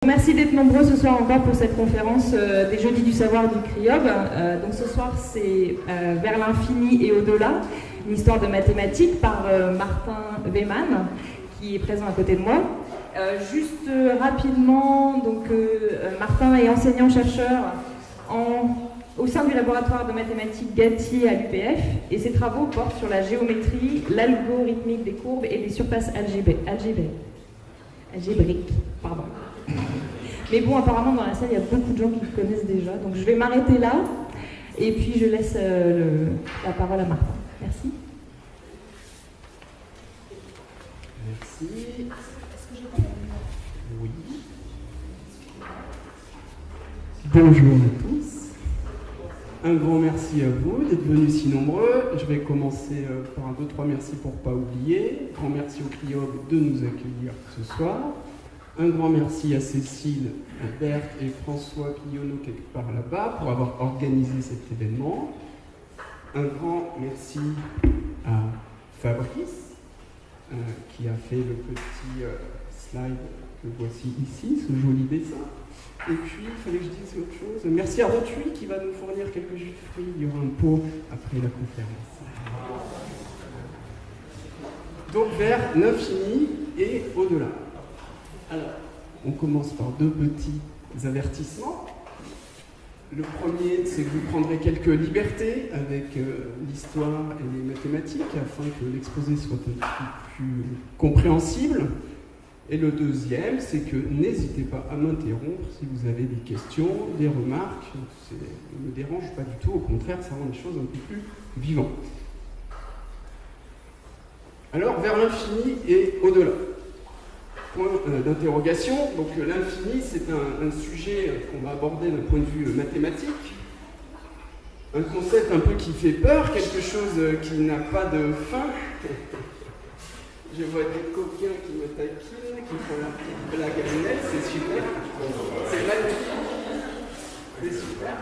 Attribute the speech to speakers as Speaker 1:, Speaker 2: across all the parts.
Speaker 1: Merci d'être nombreux ce soir encore pour cette conférence des Jeudis du Savoir du CRIOB. Donc ce soir, c'est Vers l'infini et au-delà, une histoire de mathématiques par Martin Weyman, qui est présent à côté de moi. Juste rapidement, donc, Martin est enseignant-chercheur au sein du laboratoire de mathématiques Gattier à l'UPF, et ses travaux portent sur la géométrie, l'algorithmique des courbes et les surfaces algébriques. Pardon. Mais bon, apparemment dans la salle, il y a beaucoup de gens qui le connaissent déjà, donc je vais m'arrêter là, et puis je laisse la parole à Martin. Merci.
Speaker 2: Merci. Oui. Bonjour à tous. Un grand merci à vous d'être venus si nombreux. Je vais commencer par un 2-3 merci pour ne pas oublier. Grand merci au CRIOB de nous accueillir ce soir. Un grand merci à Cécile, à Berthe et François Pillonneau quelque part là-bas pour avoir organisé cet événement. Un grand merci à Fabrice qui a fait le petit slide que voici ici, ce joli dessin. Et puis, il fallait que je dise autre chose. Merci à Rotui qui va nous fournir quelques jus de fruits. Il y aura un pot après la conférence. Donc, vers l'infini et au-delà. Alors, on commence par deux petits avertissements. Le premier, c'est que vous prendrez quelques libertés avec l'histoire et les mathématiques afin que l'exposé soit un peu plus compréhensible. Et le deuxième, c'est que n'hésitez pas à m'interrompre si vous avez des questions, des remarques. Ça ne me dérange pas du tout, au contraire, ça rend les choses un peu plus vivantes. Alors, vers l'infini et au-delà. Point d'interrogation. Donc l'infini, c'est un sujet qu'on va aborder d'un point de vue mathématique. Un concept un peu qui fait peur, quelque chose qui n'a pas de fin. Je vois des coquins qui me taquinent, qui font leur petite blague à lunettes, c'est super. C'est magnifique. C'est super.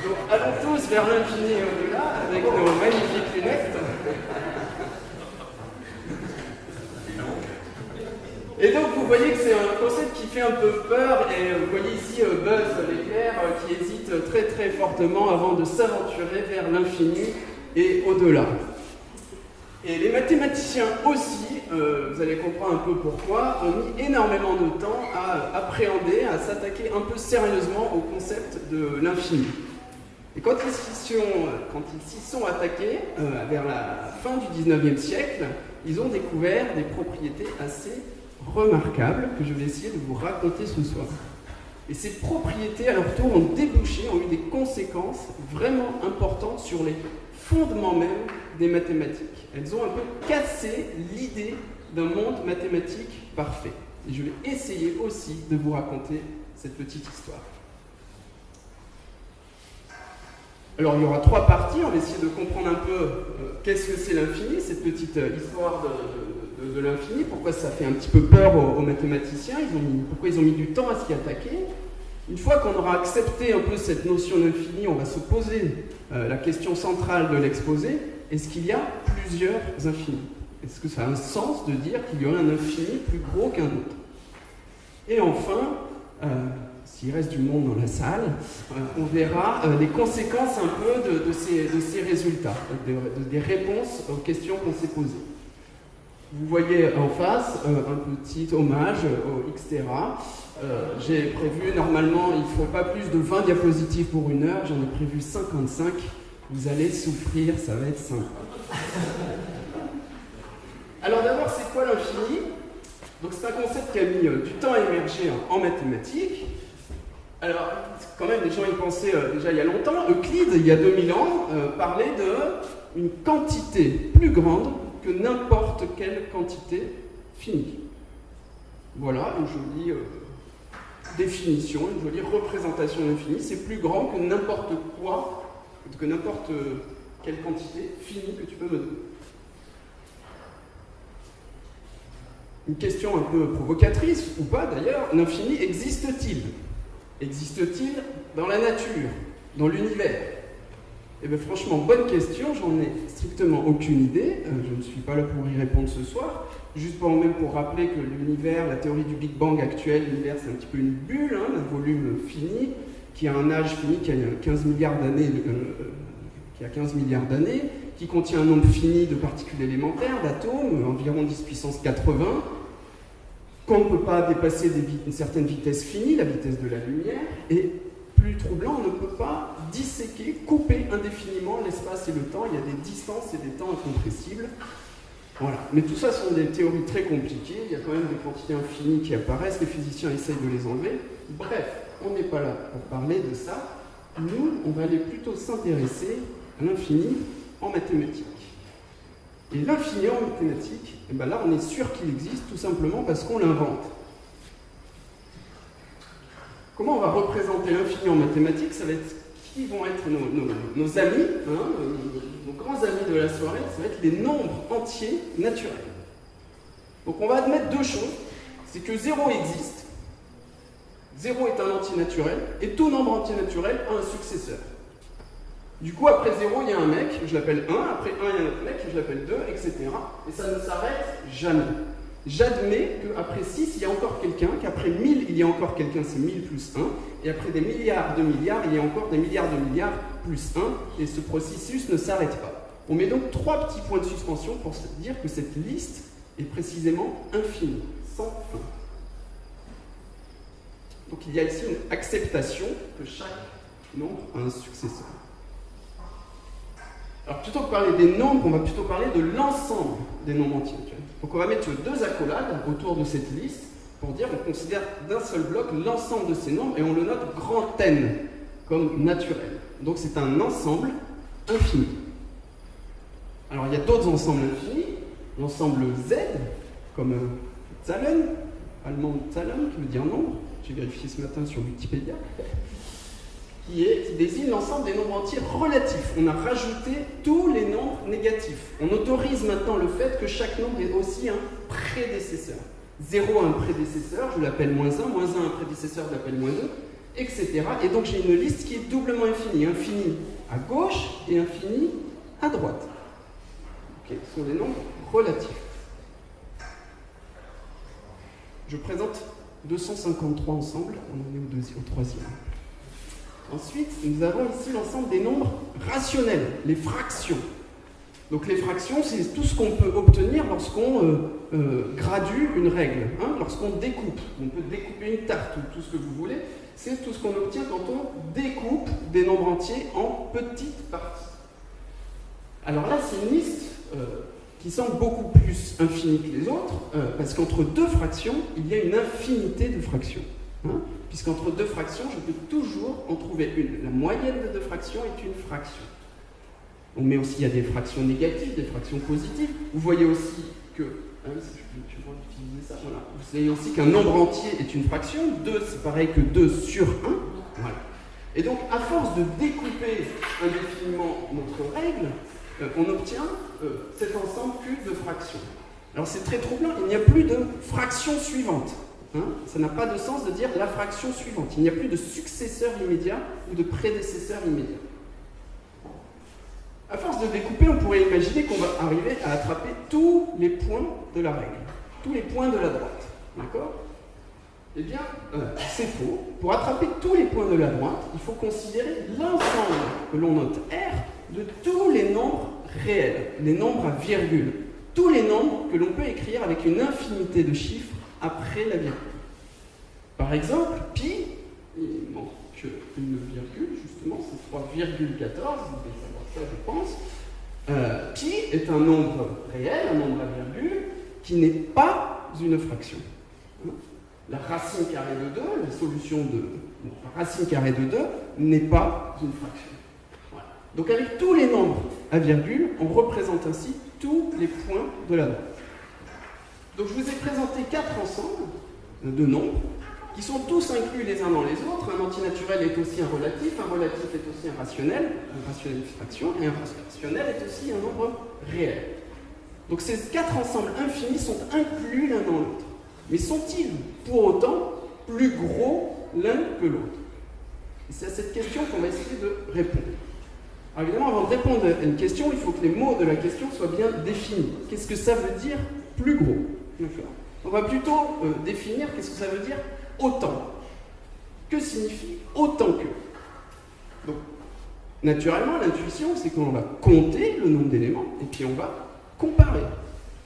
Speaker 2: Donc allons tous vers l'infini et au-delà avec nos magnifiques lunettes. Et donc vous voyez que c'est un concept qui fait un peu peur, et vous voyez ici Buzz l'éclair qui hésite très très fortement avant de s'aventurer vers l'infini et au-delà. Et les mathématiciens aussi, vous allez comprendre un peu pourquoi, ont mis énormément de temps à appréhender, à s'attaquer un peu sérieusement au concept de l'infini. Et quand ils s'y sont attaqués, vers la fin du 19e siècle, ils ont découvert des propriétés assez remarquables que je vais essayer de vous raconter ce soir. Et ces propriétés, à leur tour, ont eu des conséquences vraiment importantes sur les fondements même des mathématiques. Elles ont un peu cassé l'idée d'un monde mathématique parfait. Et je vais essayer aussi de vous raconter cette petite histoire. Alors, il y aura trois parties. On va essayer de comprendre un peu qu'est-ce que c'est l'infini, cette petite histoire de l'infini, pourquoi ça fait un petit peu peur aux mathématiciens, pourquoi ils ont mis du temps à s'y attaquer. Une fois qu'on aura accepté un peu cette notion d'infini, on va se poser la question centrale de l'exposé, est-ce qu'il y a plusieurs infinis? Est-ce que ça a un sens de dire qu'il y aurait un infini plus gros qu'un autre? Et enfin, s'il reste du monde dans la salle, on verra les conséquences un peu de ces résultats, des réponses aux questions qu'on s'est posées. Vous voyez en face un petit hommage au Xterra. J'ai prévu, normalement, il ne faut pas plus de 20 diapositives pour une heure, j'en ai prévu 55. Vous allez souffrir, ça va être sympa. Alors d'abord, c'est quoi l'infini? Donc c'est un concept qui a mis du temps à émerger en mathématiques. Alors, quand même, les gens y pensaient déjà il y a longtemps. Euclide, il y a 2000 ans, parlait d'une quantité plus grande que n'importe quelle quantité finie. Voilà une jolie définition, une jolie représentation de l'infini. C'est plus grand que n'importe quoi, que n'importe quelle quantité finie que tu peux me donner. Une question un peu provocatrice, ou pas d'ailleurs, l'infini existe-t-il? Existe-t-il dans la nature, dans l'univers? Eh bien franchement, bonne question, j'en ai strictement aucune idée, je ne suis pas là pour y répondre ce soir, juste pour rappeler que l'univers, la théorie du Big Bang actuelle, l'univers c'est un petit peu une bulle, hein, d'un volume fini, qui a un âge fini, qui a 15 milliards d'années, qui contient un nombre fini de particules élémentaires, d'atomes, environ 10 puissance 80, qu'on ne peut pas dépasser une certaine vitesse finie, la vitesse de la lumière, et plus troublant, on ne peut pas disséquer, couper indéfiniment l'espace et le temps, il y a des distances et des temps incompressibles. Voilà. Mais tout ça sont des théories très compliquées, il y a quand même des quantités infinies qui apparaissent, les physiciens essayent de les enlever. Bref, on n'est pas là pour parler de ça. Nous, on va aller plutôt s'intéresser à l'infini en mathématiques. Et l'infini en mathématiques, et ben là on est sûr qu'il existe tout simplement parce qu'on l'invente. Comment on va représenter l'infini en mathématiques? Ça va être qui vont être nos amis, hein, nos grands amis de la soirée, ça va être les nombres entiers naturels. Donc on va admettre deux choses, c'est que 0 existe, 0 est un entier naturel, et tout nombre entier naturel a un successeur. Du coup, après 0, il y a un mec, je l'appelle 1, après 1, il y a un autre mec, je l'appelle 2, etc. Et ça ne s'arrête jamais. J'admets qu'après 6, il y a encore quelqu'un, qu'après 1000, il y a encore quelqu'un, c'est 1000 plus 1, et après des milliards de milliards, il y a encore des milliards de milliards plus 1, et ce processus ne s'arrête pas. On met donc 3 petits points de suspension pour se dire que cette liste est précisément infinie, sans fin. Donc il y a ici une acceptation que chaque nombre a un successeur. Alors plutôt que parler des nombres, on va plutôt parler de l'ensemble des nombres entiers. Donc on va mettre deux accolades autour de cette liste pour dire qu'on considère d'un seul bloc l'ensemble de ces nombres et on le note grand N comme naturel. Donc c'est un ensemble infini. Alors il y a d'autres ensembles infinis, l'ensemble Z, comme Zahlen, allemand Zahlen, qui veut dire nombre, j'ai vérifié ce matin sur Wikipédia, qui désigne l'ensemble des nombres entiers relatifs. On a rajouté tous les nombres négatifs. On autorise maintenant le fait que chaque nombre est aussi un prédécesseur. 0 a un prédécesseur, je l'appelle -1, -1 a un prédécesseur, je l'appelle -2, etc. Et donc j'ai une liste qui est doublement infinie. Infinie à gauche et infinie à droite. Okay, ce sont des nombres relatifs. Je présente 253 ensemble, on en est au troisième. Ensuite, nous avons ici l'ensemble des nombres rationnels, les fractions. Donc les fractions, c'est tout ce qu'on peut obtenir lorsqu'on gradue une règle, hein, lorsqu'on découpe. On peut découper une tarte ou tout ce que vous voulez. C'est tout ce qu'on obtient quand on découpe des nombres entiers en petites parties. Alors là, c'est une liste qui semble beaucoup plus infinie que les autres, parce qu'entre deux fractions, il y a une infinité de fractions. Hein, puisqu'entre deux fractions, je peux toujours en trouver une. La moyenne de deux fractions est une fraction. On met aussi, il y a des fractions négatives, des fractions positives. Vous voyez aussi que, je vais utiliser ça, voilà. Vous savez aussi qu'un nombre entier est une fraction. 2, c'est pareil que 2 sur 1. Voilà. Et donc, à force de découper indéfiniment notre règle, on obtient cet ensemble Q de fractions. Alors c'est très troublant, il n'y a plus de fraction suivante. Hein, ça n'a pas de sens de dire la fraction suivante. Il n'y a plus de successeur immédiat ou de prédécesseur immédiat. À force de découper, on pourrait imaginer qu'on va arriver à attraper tous les points de la règle, tous les points de la droite. D'accord ? Eh bien, c'est faux. Pour attraper tous les points de la droite, il faut considérer l'ensemble que l'on note R de tous les nombres réels, les nombres à virgule. Tous les nombres que l'on peut écrire avec une infinité de chiffres après la virgule. Par exemple, pi, il manque une virgule, justement, c'est 3,14, vous devez savoir ça, je pense. Pi est un nombre réel, un nombre à virgule, qui n'est pas une fraction. La racine carrée de 2, la solution de la racine carrée de 2 n'est pas une fraction. Voilà. Donc avec tous les nombres à virgule, on représente ainsi tous les points de la droite. Donc je vous ai présenté 4 ensembles de nombres qui sont tous inclus les uns dans les autres. Un antinaturel est aussi un relatif est aussi un rationnel est une fraction, et un rationnel est aussi un nombre réel. Donc ces 4 ensembles infinis sont inclus l'un dans l'autre. Mais sont-ils pour autant plus gros l'un que l'autre? Et c'est à cette question qu'on va essayer de répondre. Alors évidemment, avant de répondre à une question, il faut que les mots de la question soient bien définis. Qu'est-ce que ça veut dire plus gros? D'accord. On va plutôt définir qu'est-ce que ça veut dire autant. Que signifie autant que? Donc, naturellement, l'intuition, c'est qu'on va compter le nombre d'éléments et puis on va comparer.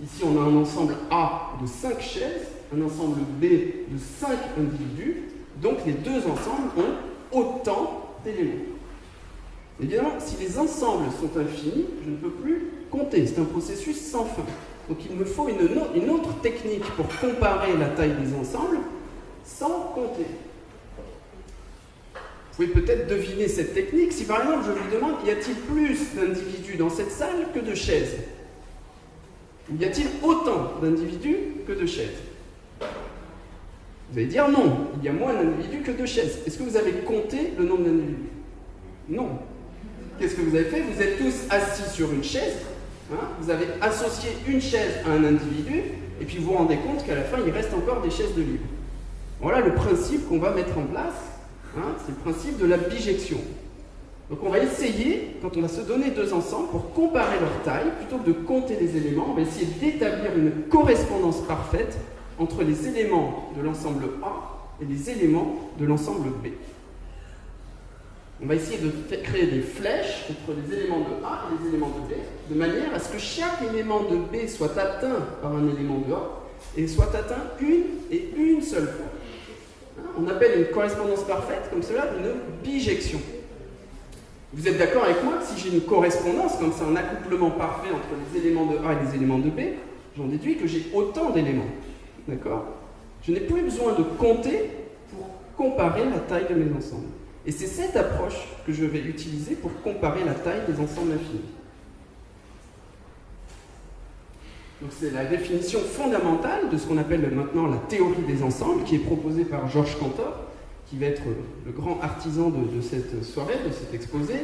Speaker 2: Ici, on a un ensemble A de 5 chaises, un ensemble B de 5 individus, donc les deux ensembles ont autant d'éléments. Évidemment, si les ensembles sont infinis, je ne peux plus compter. C'est un processus sans fin. Donc il me faut une autre technique pour comparer la taille des ensembles sans compter. Vous pouvez peut-être deviner cette technique si par exemple je vous demande, y a-t-il plus d'individus dans cette salle que de chaises? Ou y a-t-il autant d'individus que de chaises? Vous allez dire non, il y a moins d'individus que de chaises. Est-ce que vous avez compté le nombre d'individus? Non. Qu'est-ce que vous avez fait? Vous êtes tous assis sur une chaise, hein, vous avez associé une chaise à un individu, et puis vous vous rendez compte qu'à la fin, il reste encore des chaises de libre. Voilà le principe qu'on va mettre en place, hein, c'est le principe de la bijection. Donc on va essayer, quand on va se donner deux ensembles, pour comparer leur taille, plutôt que de compter les éléments, on va essayer d'établir une correspondance parfaite entre les éléments de l'ensemble A et les éléments de l'ensemble B. On va essayer de créer des flèches entre les éléments de A et les éléments de B, de manière à ce que chaque élément de B soit atteint par un élément de A et soit atteint une seule fois. On appelle une correspondance parfaite, comme cela, une bijection. Vous êtes d'accord avec moi que si j'ai une correspondance, comme c'est un accouplement parfait entre les éléments de A et les éléments de B, j'en déduis que j'ai autant d'éléments. D'accord? Je n'ai plus besoin de compter pour comparer la taille de mes ensembles. Et c'est cette approche que je vais utiliser pour comparer la taille des ensembles infinis. Donc c'est la définition fondamentale de ce qu'on appelle maintenant la théorie des ensembles, qui est proposée par Georges Cantor, qui va être le grand artisan de cette soirée, de cet exposé.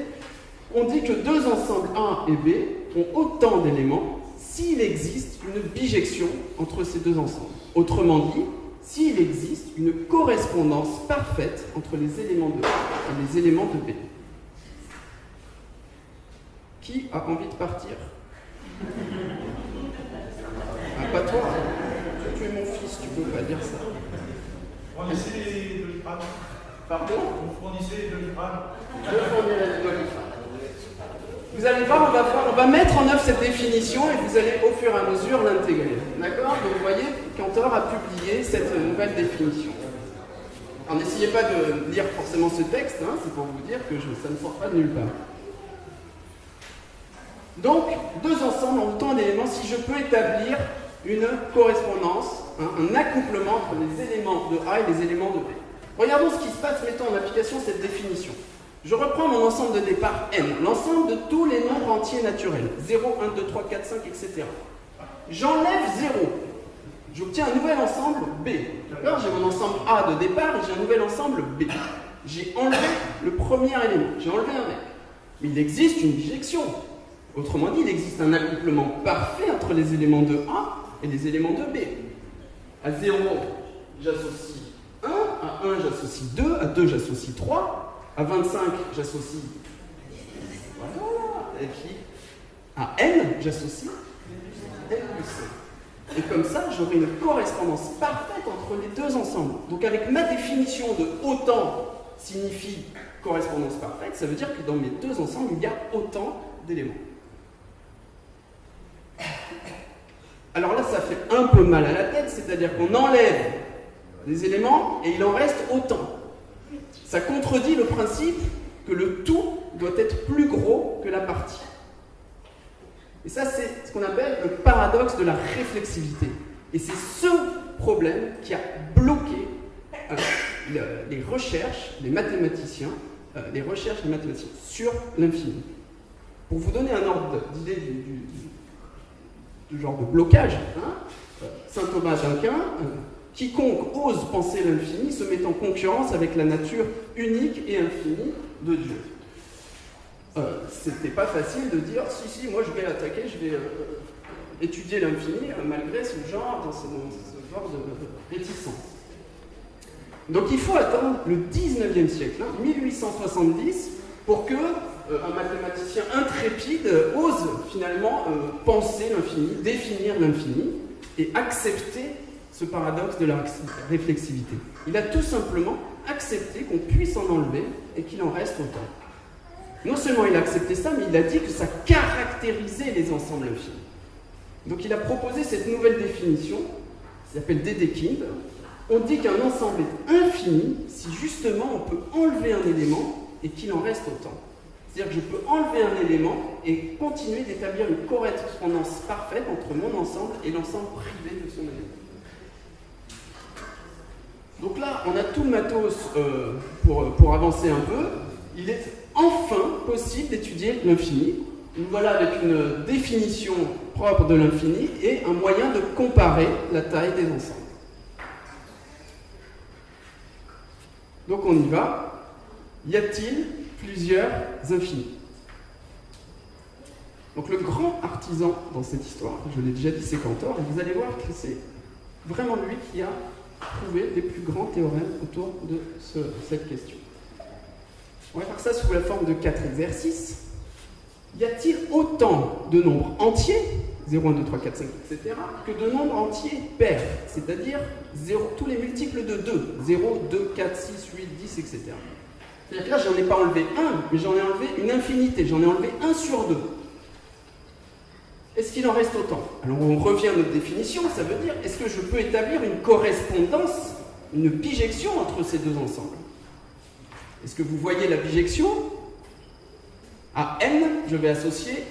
Speaker 2: On dit que deux ensembles A et B ont autant d'éléments s'il existe une bijection entre ces deux ensembles. Autrement dit, s'il existe une correspondance parfaite entre les éléments de A et les éléments de B. Qui a envie de partir? Ah, pas toi. Tu es mon fils, tu peux pas dire ça.
Speaker 3: Fournissez les Doliprane.
Speaker 2: Pardon?
Speaker 3: Vous fournissez les Doliprane.
Speaker 2: Je fournirai les Doliprane. Vous allez voir, on va mettre en œuvre cette définition et vous allez au fur et à mesure l'intégrer. D'accord? Donc vous voyez, Cantor a publié cette nouvelle définition. Alors n'essayez pas de lire forcément ce texte, hein, c'est pour vous dire que ça ne sort pas de nulle part. Donc, deux ensembles ont autant d'éléments si je peux établir une correspondance, hein, un accouplement entre les éléments de A et les éléments de B. Regardons ce qui se passe, mettons en application cette définition. Je reprends mon ensemble de départ n, l'ensemble de tous les nombres entiers naturels, 0, 1, 2, 3, 4, 5, etc. J'enlève 0. J'obtiens un nouvel ensemble B. D'accord? J'ai mon ensemble A de départ et j'ai un nouvel ensemble B. J'ai enlevé le premier élément, j'ai enlevé un mec. Mais il existe une bijection. Autrement dit, il existe un accouplement parfait entre les éléments de A et les éléments de B. À 0, j'associe 1, à 1, j'associe 2, à 2, j'associe 3, à 25, j'associe, voilà, et puis à n, j'associe n plus 1. Et comme ça, j'aurai une correspondance parfaite entre les deux ensembles. Donc avec ma définition de autant signifie correspondance parfaite, ça veut dire que dans mes deux ensembles, il y a autant d'éléments. Alors là, ça fait un peu mal à la tête, c'est-à-dire qu'on enlève des éléments et il en reste autant. Ça contredit le principe que le tout doit être plus gros que la partie. Et ça, c'est ce qu'on appelle le paradoxe de la réflexivité. Et c'est ce problème qui a bloqué les recherches des mathématiciens, sur l'infini. Pour vous donner un ordre d'idée du genre de blocage, hein, saint Thomas d'Aquin, quiconque ose penser l'infini se met en concurrence avec la nature unique et infinie de Dieu. C'était pas facile de dire si, moi je vais l'attaquer, je vais étudier l'infini, malgré ce genre de réticence. Donc il faut attendre le 19e siècle, 1870, pour que un mathématicien intrépide ose finalement penser l'infini, définir l'infini. et accepté ce paradoxe de la réflexivité. Il a tout simplement accepté qu'on puisse en enlever et qu'il en reste autant. Non seulement il a accepté ça, mais il a dit que ça caractérisait les ensembles infinis. Donc il a proposé cette nouvelle définition, qui s'appelle Dedekind. On dit qu'un ensemble est infini si justement on peut enlever un élément et qu'il en reste autant. C'est-à-dire que je peux enlever un élément et continuer d'établir une correspondance parfaite entre mon ensemble et l'ensemble privé de son élément. Donc là, on a tout le matos pour avancer un peu. Il est enfin possible d'étudier l'infini. Nous voilà avec une définition propre de l'infini et un moyen de comparer la taille des ensembles. Donc on y va. Y a-t-il plusieurs infinis? Donc le grand artisan dans cette histoire, je l'ai déjà dit, c'est Cantor, et vous allez voir que c'est vraiment lui qui a trouvé les plus grands théorèmes autour de cette question. On va faire ça sous la forme de 4 exercices. Y a-t-il autant de nombres entiers, 0, 1, 2, 3, 4, 5, etc., que de nombres entiers pairs, c'est-à-dire tous les multiples de 2, 0, 2, 4, 6, 8, 10, etc. C'est-à-dire que là, j'en ai pas enlevé un, mais j'en ai enlevé une infinité, j'en ai enlevé 1 sur 2. Est-ce qu'il en reste autant? Alors on revient à notre définition, ça veut dire, est-ce que je peux établir une correspondance, une bijection entre ces deux ensembles? Est-ce que vous voyez la bijection? À n, je vais associer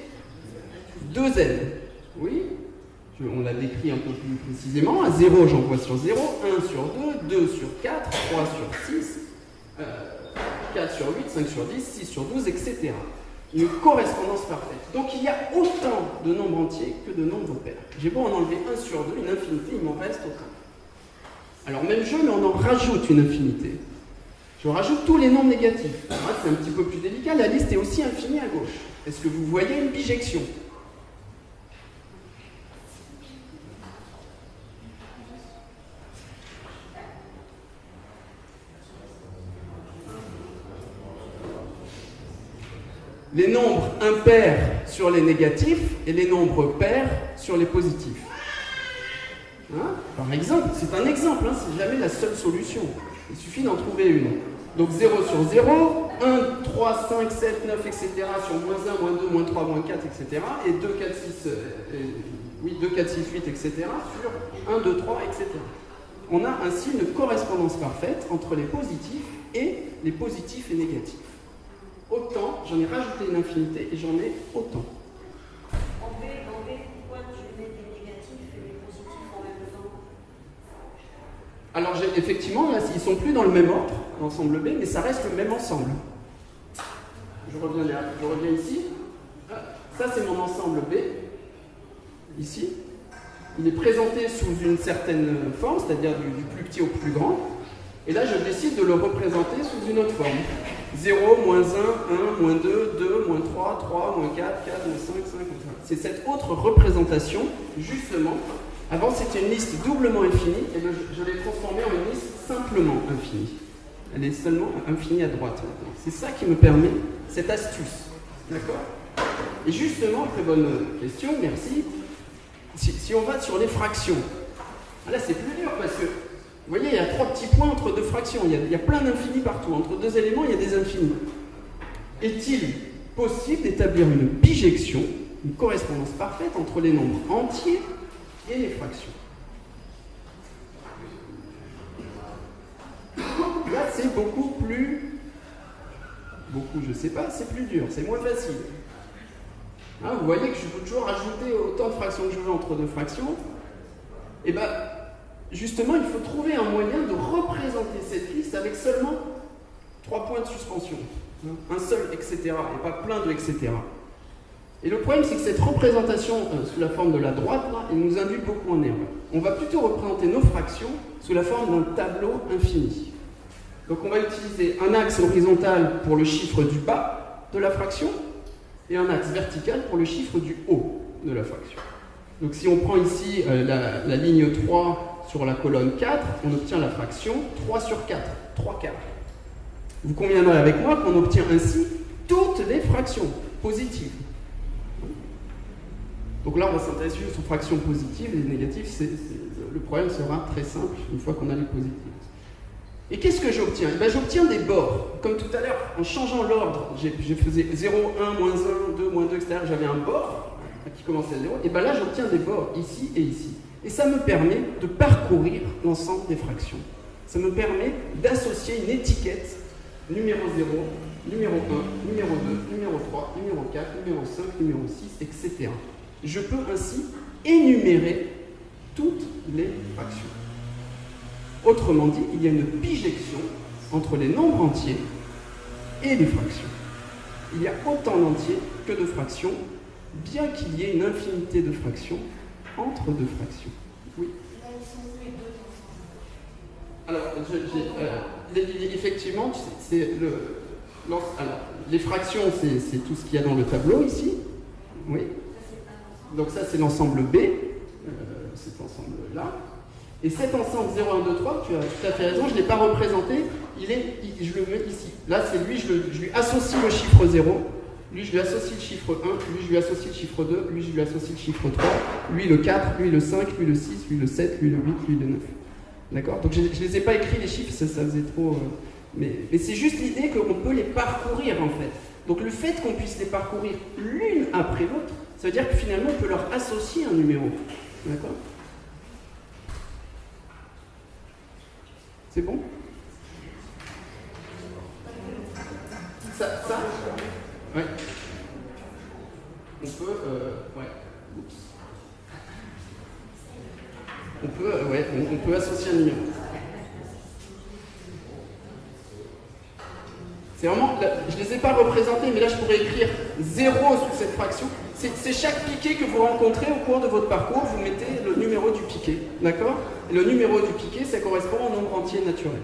Speaker 2: 2n. Oui, on l'a décrit un peu plus précisément. À 0, j'envoie sur 0, 1 sur 2, 2 sur 4, 3 sur 6, 4 sur 8, 5 sur 10, 6 sur 12, etc. Une correspondance parfaite. Donc il y a autant de nombres entiers que de nombres pairs. J'ai beau en enlever 1 sur 2, une infinité, il m'en reste autant. Alors même jeu, mais on en rajoute une infinité. Je rajoute tous les nombres négatifs. Là, c'est un petit peu plus délicat, la liste est aussi infinie à gauche. Est-ce que vous voyez une bijection? Les nombres impairs sur les négatifs et les nombres pairs sur les positifs. Hein? Par exemple, c'est un exemple, hein, c'est jamais la seule solution. Il suffit d'en trouver une. Donc 0 sur 0, 1, 3, 5, 7, 9, etc. sur moins 1, moins 2, moins 3, moins 4, etc. Et 2, 4, 6, 2, 4, 6, 8, etc. sur 1, 2, 3, etc. On a ainsi une correspondance parfaite entre les positifs et négatifs. Autant, j'en ai rajouté une infinité et j'en ai autant.
Speaker 4: En B, pourquoi tu mets des négatifs et des positifs en même temps?
Speaker 2: Alors effectivement, là, ils ne sont plus dans le même ordre, l'ensemble B, mais ça reste le même ensemble. Je reviens ici. Ça, c'est mon ensemble B. Ici. Il est présenté sous une certaine forme, c'est-à-dire du plus petit au plus grand. Et là, je décide de le représenter sous une autre forme. 0, moins 1, 1, moins 2, 2, moins 3, 3, moins 4, 4, moins 5, 5, etc. C'est cette autre représentation, justement. Avant, c'était une liste doublement infinie, et je l'ai transformée en une liste simplement infinie. Elle est seulement infinie à droite maintenant. C'est ça qui me permet cette astuce. D'accord? Et justement, très bonne question, merci. Si on va sur les fractions, là c'est plus dur parce que, vous voyez, il y a 3 petits points entre 2 fractions, il y a plein d'infinis partout. Entre 2 éléments, il y a des infinis. Est-il possible d'établir une bijection, une correspondance parfaite entre les nombres entiers et les fractions? Là, c'est beaucoup plus... Beaucoup, je sais pas, c'est plus dur, c'est moins facile. Hein, vous voyez que je peux toujours rajouter autant de fractions que je veux entre 2 fractions. Et bien, justement, il faut trouver un moyen de représenter cette liste avec seulement 3 points de suspension. Un seul, etc. Et pas plein de etc. Et le problème, c'est que cette représentation sous la forme de la droite, là, elle nous induit beaucoup en erreur. On va plutôt représenter nos fractions sous la forme d'un tableau infini. Donc on va utiliser un axe horizontal pour le chiffre du bas de la fraction et un axe vertical pour le chiffre du haut de la fraction. Donc si on prend ici la ligne 3 sur la colonne 4, on obtient la fraction 3 sur 4, 3 quarts. Vous conviendrez avec moi qu'on obtient ainsi toutes les fractions positives. Donc là, on va s'intéresser juste aux fractions positives. Les négatives, le problème sera très simple une fois qu'on a les positives. Et qu'est-ce que j'obtiens? J'obtiens des bords. Comme tout à l'heure, en changeant l'ordre, je faisais 0, 1, moins 1, 2, moins 2, etc. J'avais un bord qui commençait à 0. Et là, j'obtiens des bords ici et ici. Et ça me permet de parcourir l'ensemble des fractions. Ça me permet d'associer une étiquette numéro 0, numéro 1, numéro 2, numéro 3, numéro 4, numéro 5, numéro 6, etc. Je peux ainsi énumérer toutes les fractions. Autrement dit, il y a une bijection entre les nombres entiers et les fractions. Il y a autant d'entiers que de fractions, bien qu'il y ait une infinité de fractions entre deux fractions. Oui. Alors, effectivement, les fractions, c'est tout ce qu'il y a dans le tableau ici. Oui. Donc ça, c'est l'ensemble B, cet ensemble-là. Et cet ensemble 0, 1, 2, 3, tu as tout à fait raison, je ne l'ai pas représenté, je le mets ici. Là, c'est lui, je lui associe le chiffre 0, lui, je lui associe le chiffre 1, lui, je lui associe le chiffre 2, lui, je lui associe le chiffre 3, lui, le 4, lui, le 5, lui, le 6, lui, le 7, lui, le 8, lui, le 9. D'accord? Donc, je ne les ai pas écrits, les chiffres, ça faisait trop... Mais c'est juste l'idée qu'on peut les parcourir, en fait. Donc, le fait qu'on puisse les parcourir l'une après l'autre, ça veut dire que finalement, on peut leur associer un numéro. D'accord? C'est bon? Ça ouais. On peut, ouais. Oups. On peut associer un numéro. C'est vraiment, là, je ne les ai pas représentés, mais là je pourrais écrire 0 sous cette fraction. C'est chaque piqué que vous rencontrez au cours de votre parcours, vous mettez le numéro du piqué, d'accord? Et le numéro du piqué, ça correspond au nombre entier naturel.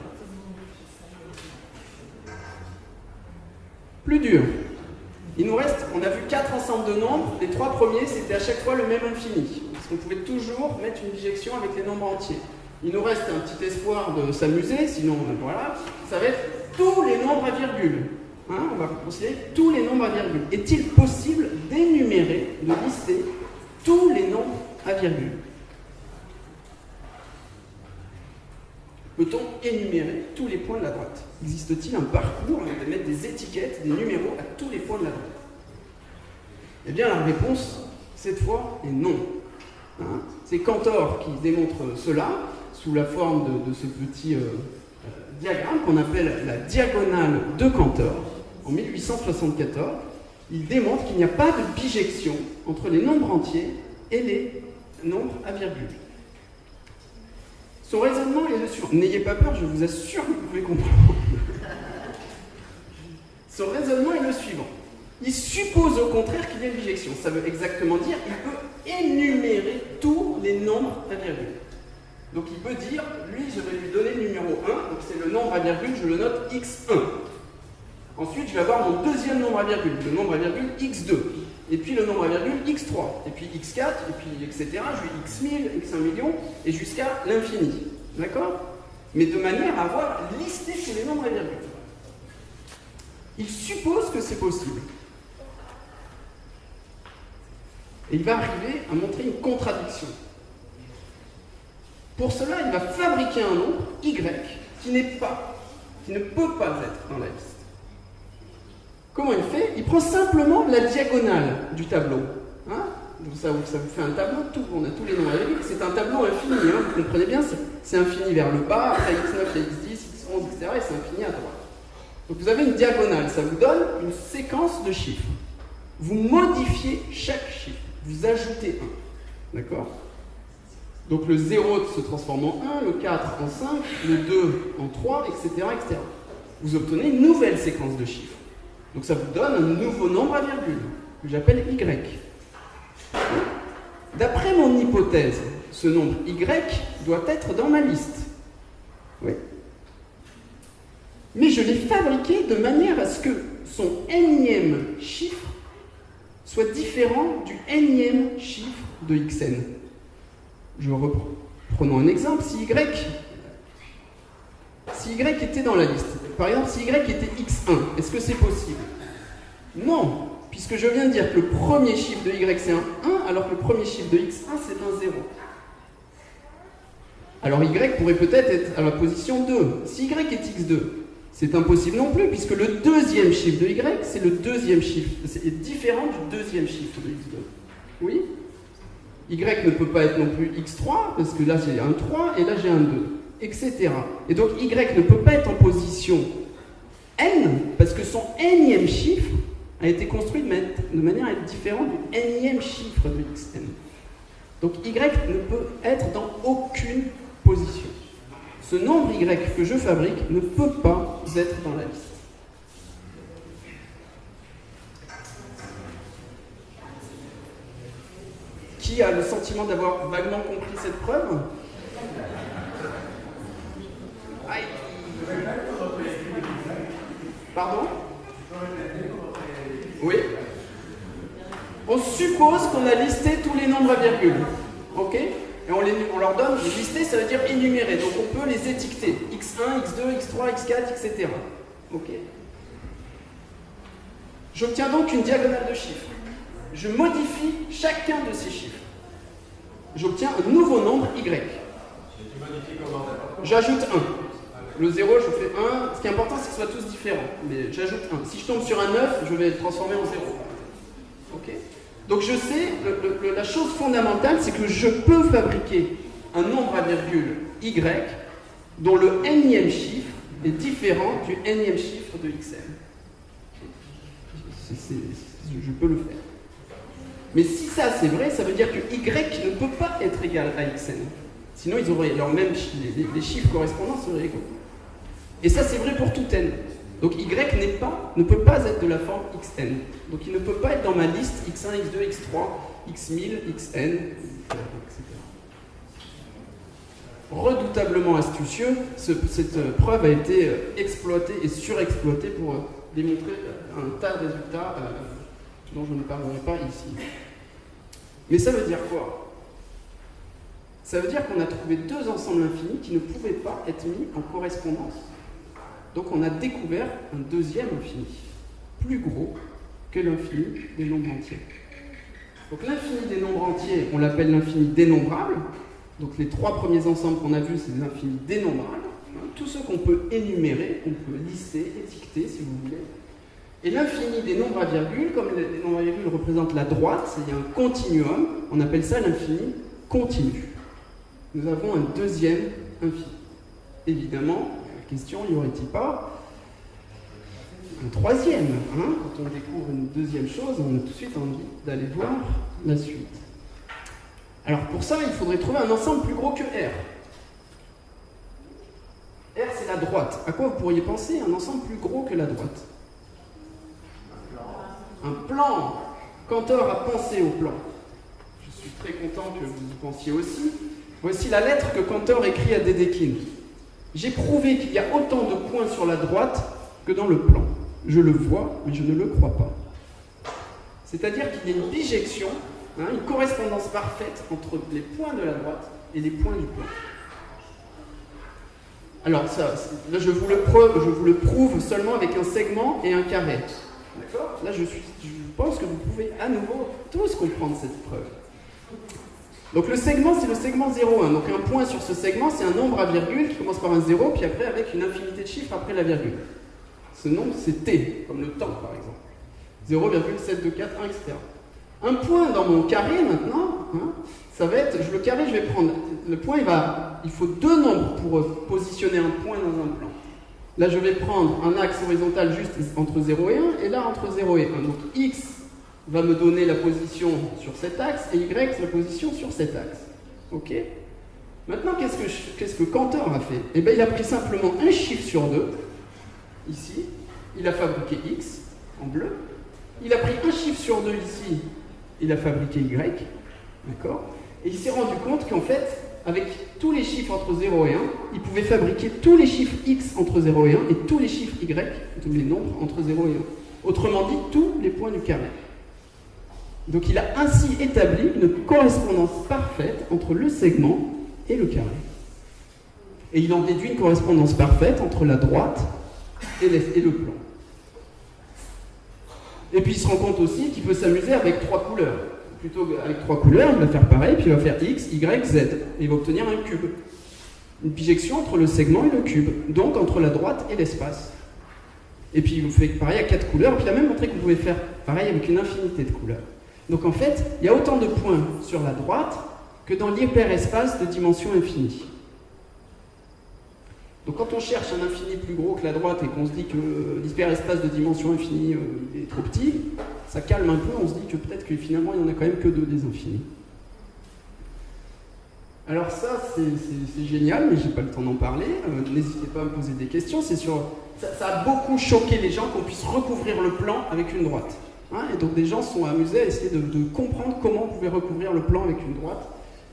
Speaker 2: Plus dur. Il nous reste, on a vu 4 ensembles de nombres, les 3 premiers c'était à chaque fois le même infini, parce qu'on pouvait toujours mettre une bijection avec les nombres entiers. Il nous reste un petit espoir de s'amuser, sinon voilà, ça va être tous les nombres à virgule. Hein, on va considérer tous les nombres à virgule. Est-il possible d'énumérer, de lister tous les nombres à virgule? Peut-on énumérer tous les points de la droite? Existe-t-il un parcours de mettre des étiquettes, des numéros à tous les points de la droite? Eh bien, la réponse, cette fois, est non. Hein, c'est Cantor qui démontre cela sous la forme de ce petit diagramme qu'on appelle la diagonale de Cantor. En 1874, il démontre qu'il n'y a pas de bijection entre les nombres entiers et les nombres à virgule. Son raisonnement est le suivant. N'ayez pas peur, je vous assure que vous pouvez comprendre. Son raisonnement est le suivant. Il suppose au contraire qu'il y a une bijection. Ça veut exactement dire qu'il peut énumérer tous les nombres à virgule. Donc il peut dire, lui, je vais lui donner le numéro 1, donc c'est le nombre à virgule, je le note x1. Ensuite, je vais avoir mon deuxième nombre à virgule, le nombre à virgule x2. Et puis le nombre à virgule x3, et puis x4, et puis etc. Je vais x1000, x1 million, et jusqu'à l'infini. D'accord? Mais de manière à avoir listé tous les nombres à virgule. Il suppose que c'est possible. Et il va arriver à montrer une contradiction. Pour cela, il va fabriquer un nombre, y, qui ne peut pas être dans la liste. Comment il fait? Il prend simplement la diagonale du tableau. Hein? Donc ça vous fait un tableau, on a tous les nombres à virgule. C'est un tableau infini, hein, vous comprenez bien, c'est infini vers le bas, après x9, x10, x11, etc. et c'est infini à droite. Donc vous avez une diagonale, ça vous donne une séquence de chiffres. Vous modifiez chaque chiffre, vous ajoutez 1. D'accord? Donc le 0 se transforme en 1, le 4 en 5, le 2 en 3, etc., etc. Vous obtenez une nouvelle séquence de chiffres. Donc ça vous donne un nouveau nombre à virgule, que j'appelle y. D'après mon hypothèse, ce nombre y doit être dans ma liste. Oui. Mais je l'ai fabriqué de manière à ce que son énième chiffre soit différent du énième chiffre de xn. Je reprends. Prenons un exemple. Si y était dans la liste, par exemple, si y était x1, est-ce que c'est possible? Non, puisque je viens de dire que le premier chiffre de y c'est un 1, alors que le premier chiffre de x1 c'est un 0. Alors y pourrait peut-être être à la position 2. Si y est x2, c'est impossible non plus, puisque le deuxième chiffre de y, c'est le deuxième chiffre. C'est différent du deuxième chiffre de x2. Oui? Y ne peut pas être non plus x3, parce que là j'ai un 3 et là j'ai un 2, etc. Et donc y ne peut pas être en position n, parce que son nème chiffre a été construit de manière à être différent du nème chiffre de xn. Donc y ne peut être dans aucune position. Ce nombre y que je fabrique ne peut pas être dans la liste. Qui a le sentiment d'avoir vaguement compris cette preuve? Aïe. Pardon? Oui. On suppose qu'on a listé tous les nombres à virgule. Ok? Et on leur donne, lister ça veut dire énumérer, donc on peut les étiqueter. x1, x2, x3, x4, etc. Ok? J'obtiens donc une diagonale de chiffres. Je modifie chacun de ces chiffres. J'obtiens un nouveau nombre y. J'ajoute 1. Le 0, je fais 1. Ce qui est important, c'est que ce soit tous différents. Mais j'ajoute 1. Si je tombe sur un 9, je vais le transformer en 0. Ok? Donc je sais, la chose fondamentale, c'est que je peux fabriquer un nombre à virgule y dont le nème chiffre est différent du nème chiffre de xn. Je peux le faire. Mais si ça c'est vrai, ça veut dire que y ne peut pas être égal à xn. Sinon ils auraient les chiffres correspondants seraient égaux. Et ça c'est vrai pour tout n. Donc y ne peut pas être de la forme xn. Donc il ne peut pas être dans ma liste x1, x2, x3, x1000, xn, etc. Redoutablement astucieux, cette preuve a été exploitée et surexploitée pour démontrer un tas de résultats dont je ne parlerai pas ici. Mais ça veut dire quoi? Ça veut dire qu'on a trouvé deux ensembles infinis qui ne pouvaient pas être mis en correspondance. Donc on a découvert un deuxième infini, plus gros que l'infini des nombres entiers. Donc l'infini des nombres entiers, on l'appelle l'infini dénombrable. Donc les trois premiers ensembles qu'on a vus, c'est des infinis dénombrables. Tous ceux qu'on peut énumérer, qu'on peut lister, étiqueter si vous voulez. Et l'infini des nombres à virgule, comme les nombres à virgule représentent la droite, il y a un continuum, on appelle ça l'infini continu. Nous avons un deuxième infini. Évidemment, la question, y aurait-il pas un troisième, hein? Quand on découvre une deuxième chose, on a tout de suite envie d'aller voir la suite. Alors pour ça, il faudrait trouver un ensemble plus gros que R. R, c'est la droite. À quoi vous pourriez penser un ensemble plus gros que la droite? Un plan. Cantor a pensé au plan. Je suis très content que vous y pensiez aussi. Voici la lettre que Cantor écrit à Dedekind. J'ai prouvé qu'il y a autant de points sur la droite que dans le plan. Je le vois, mais je ne le crois pas. C'est-à-dire qu'il y a une bijection, une correspondance parfaite entre les points de la droite et les points du plan. Alors, ça, là, je vous le prouve seulement avec un segment et un carré. D'accord? Là, je pense que vous pouvez à nouveau tous comprendre cette preuve. Donc le segment, c'est le segment 0,1. Donc un point sur ce segment, c'est un nombre à virgule qui commence par un 0, puis après avec une infinité de chiffres après la virgule. Ce nombre, c'est t, comme le temps par exemple. 0,724, 1, etc. Un point dans mon carré maintenant, ça va être, le carré, je vais prendre, le point, il faut deux nombres pour positionner un point dans un plan. Là, je vais prendre un axe horizontal juste entre 0 et 1, et là entre 0 et 1. Donc x va me donner la position sur cet axe, et y la position sur cet axe. Ok? Maintenant, qu'est-ce que Cantor a fait? Eh bien, il a pris simplement un chiffre sur deux, ici, il a fabriqué x, en bleu, il a pris un chiffre sur deux ici, il a fabriqué y, d'accord? Et il s'est rendu compte qu'en fait, avec tous les chiffres entre 0 et 1, il pouvait fabriquer tous les chiffres x entre 0 et 1 et tous les chiffres y, tous les nombres entre 0 et 1. Autrement dit, tous les points du carré. Donc il a ainsi établi une correspondance parfaite entre le segment et le carré. Et il en déduit une correspondance parfaite entre la droite et le plan. Et puis il se rend compte aussi qu'il peut s'amuser avec trois couleurs. plutôt qu'avec 3 couleurs, il va faire pareil, puis il va faire X, Y, Z. Et il va obtenir un cube. Une bijection entre le segment et le cube, donc entre la droite et l'espace. Et puis il vous fait pareil à 4 couleurs, et puis il a même montré que vous pouvez faire pareil avec une infinité de couleurs. Donc en fait, il y a autant de points sur la droite que dans l'hyperespace de dimension infinie. Donc quand on cherche un infini plus gros que la droite et qu'on se dit que l'hyperespace de dimension infinie est trop petit, ça calme un peu, on se dit que peut-être que finalement il n'y en a quand même que 2 des infinis. Alors ça, c'est génial, mais j'ai pas le temps d'en parler. N'hésitez pas à me poser des questions. Ça a beaucoup choqué les gens qu'on puisse recouvrir le plan avec une droite. Hein, et donc des gens se sont amusés à essayer de comprendre comment on pouvait recouvrir le plan avec une droite.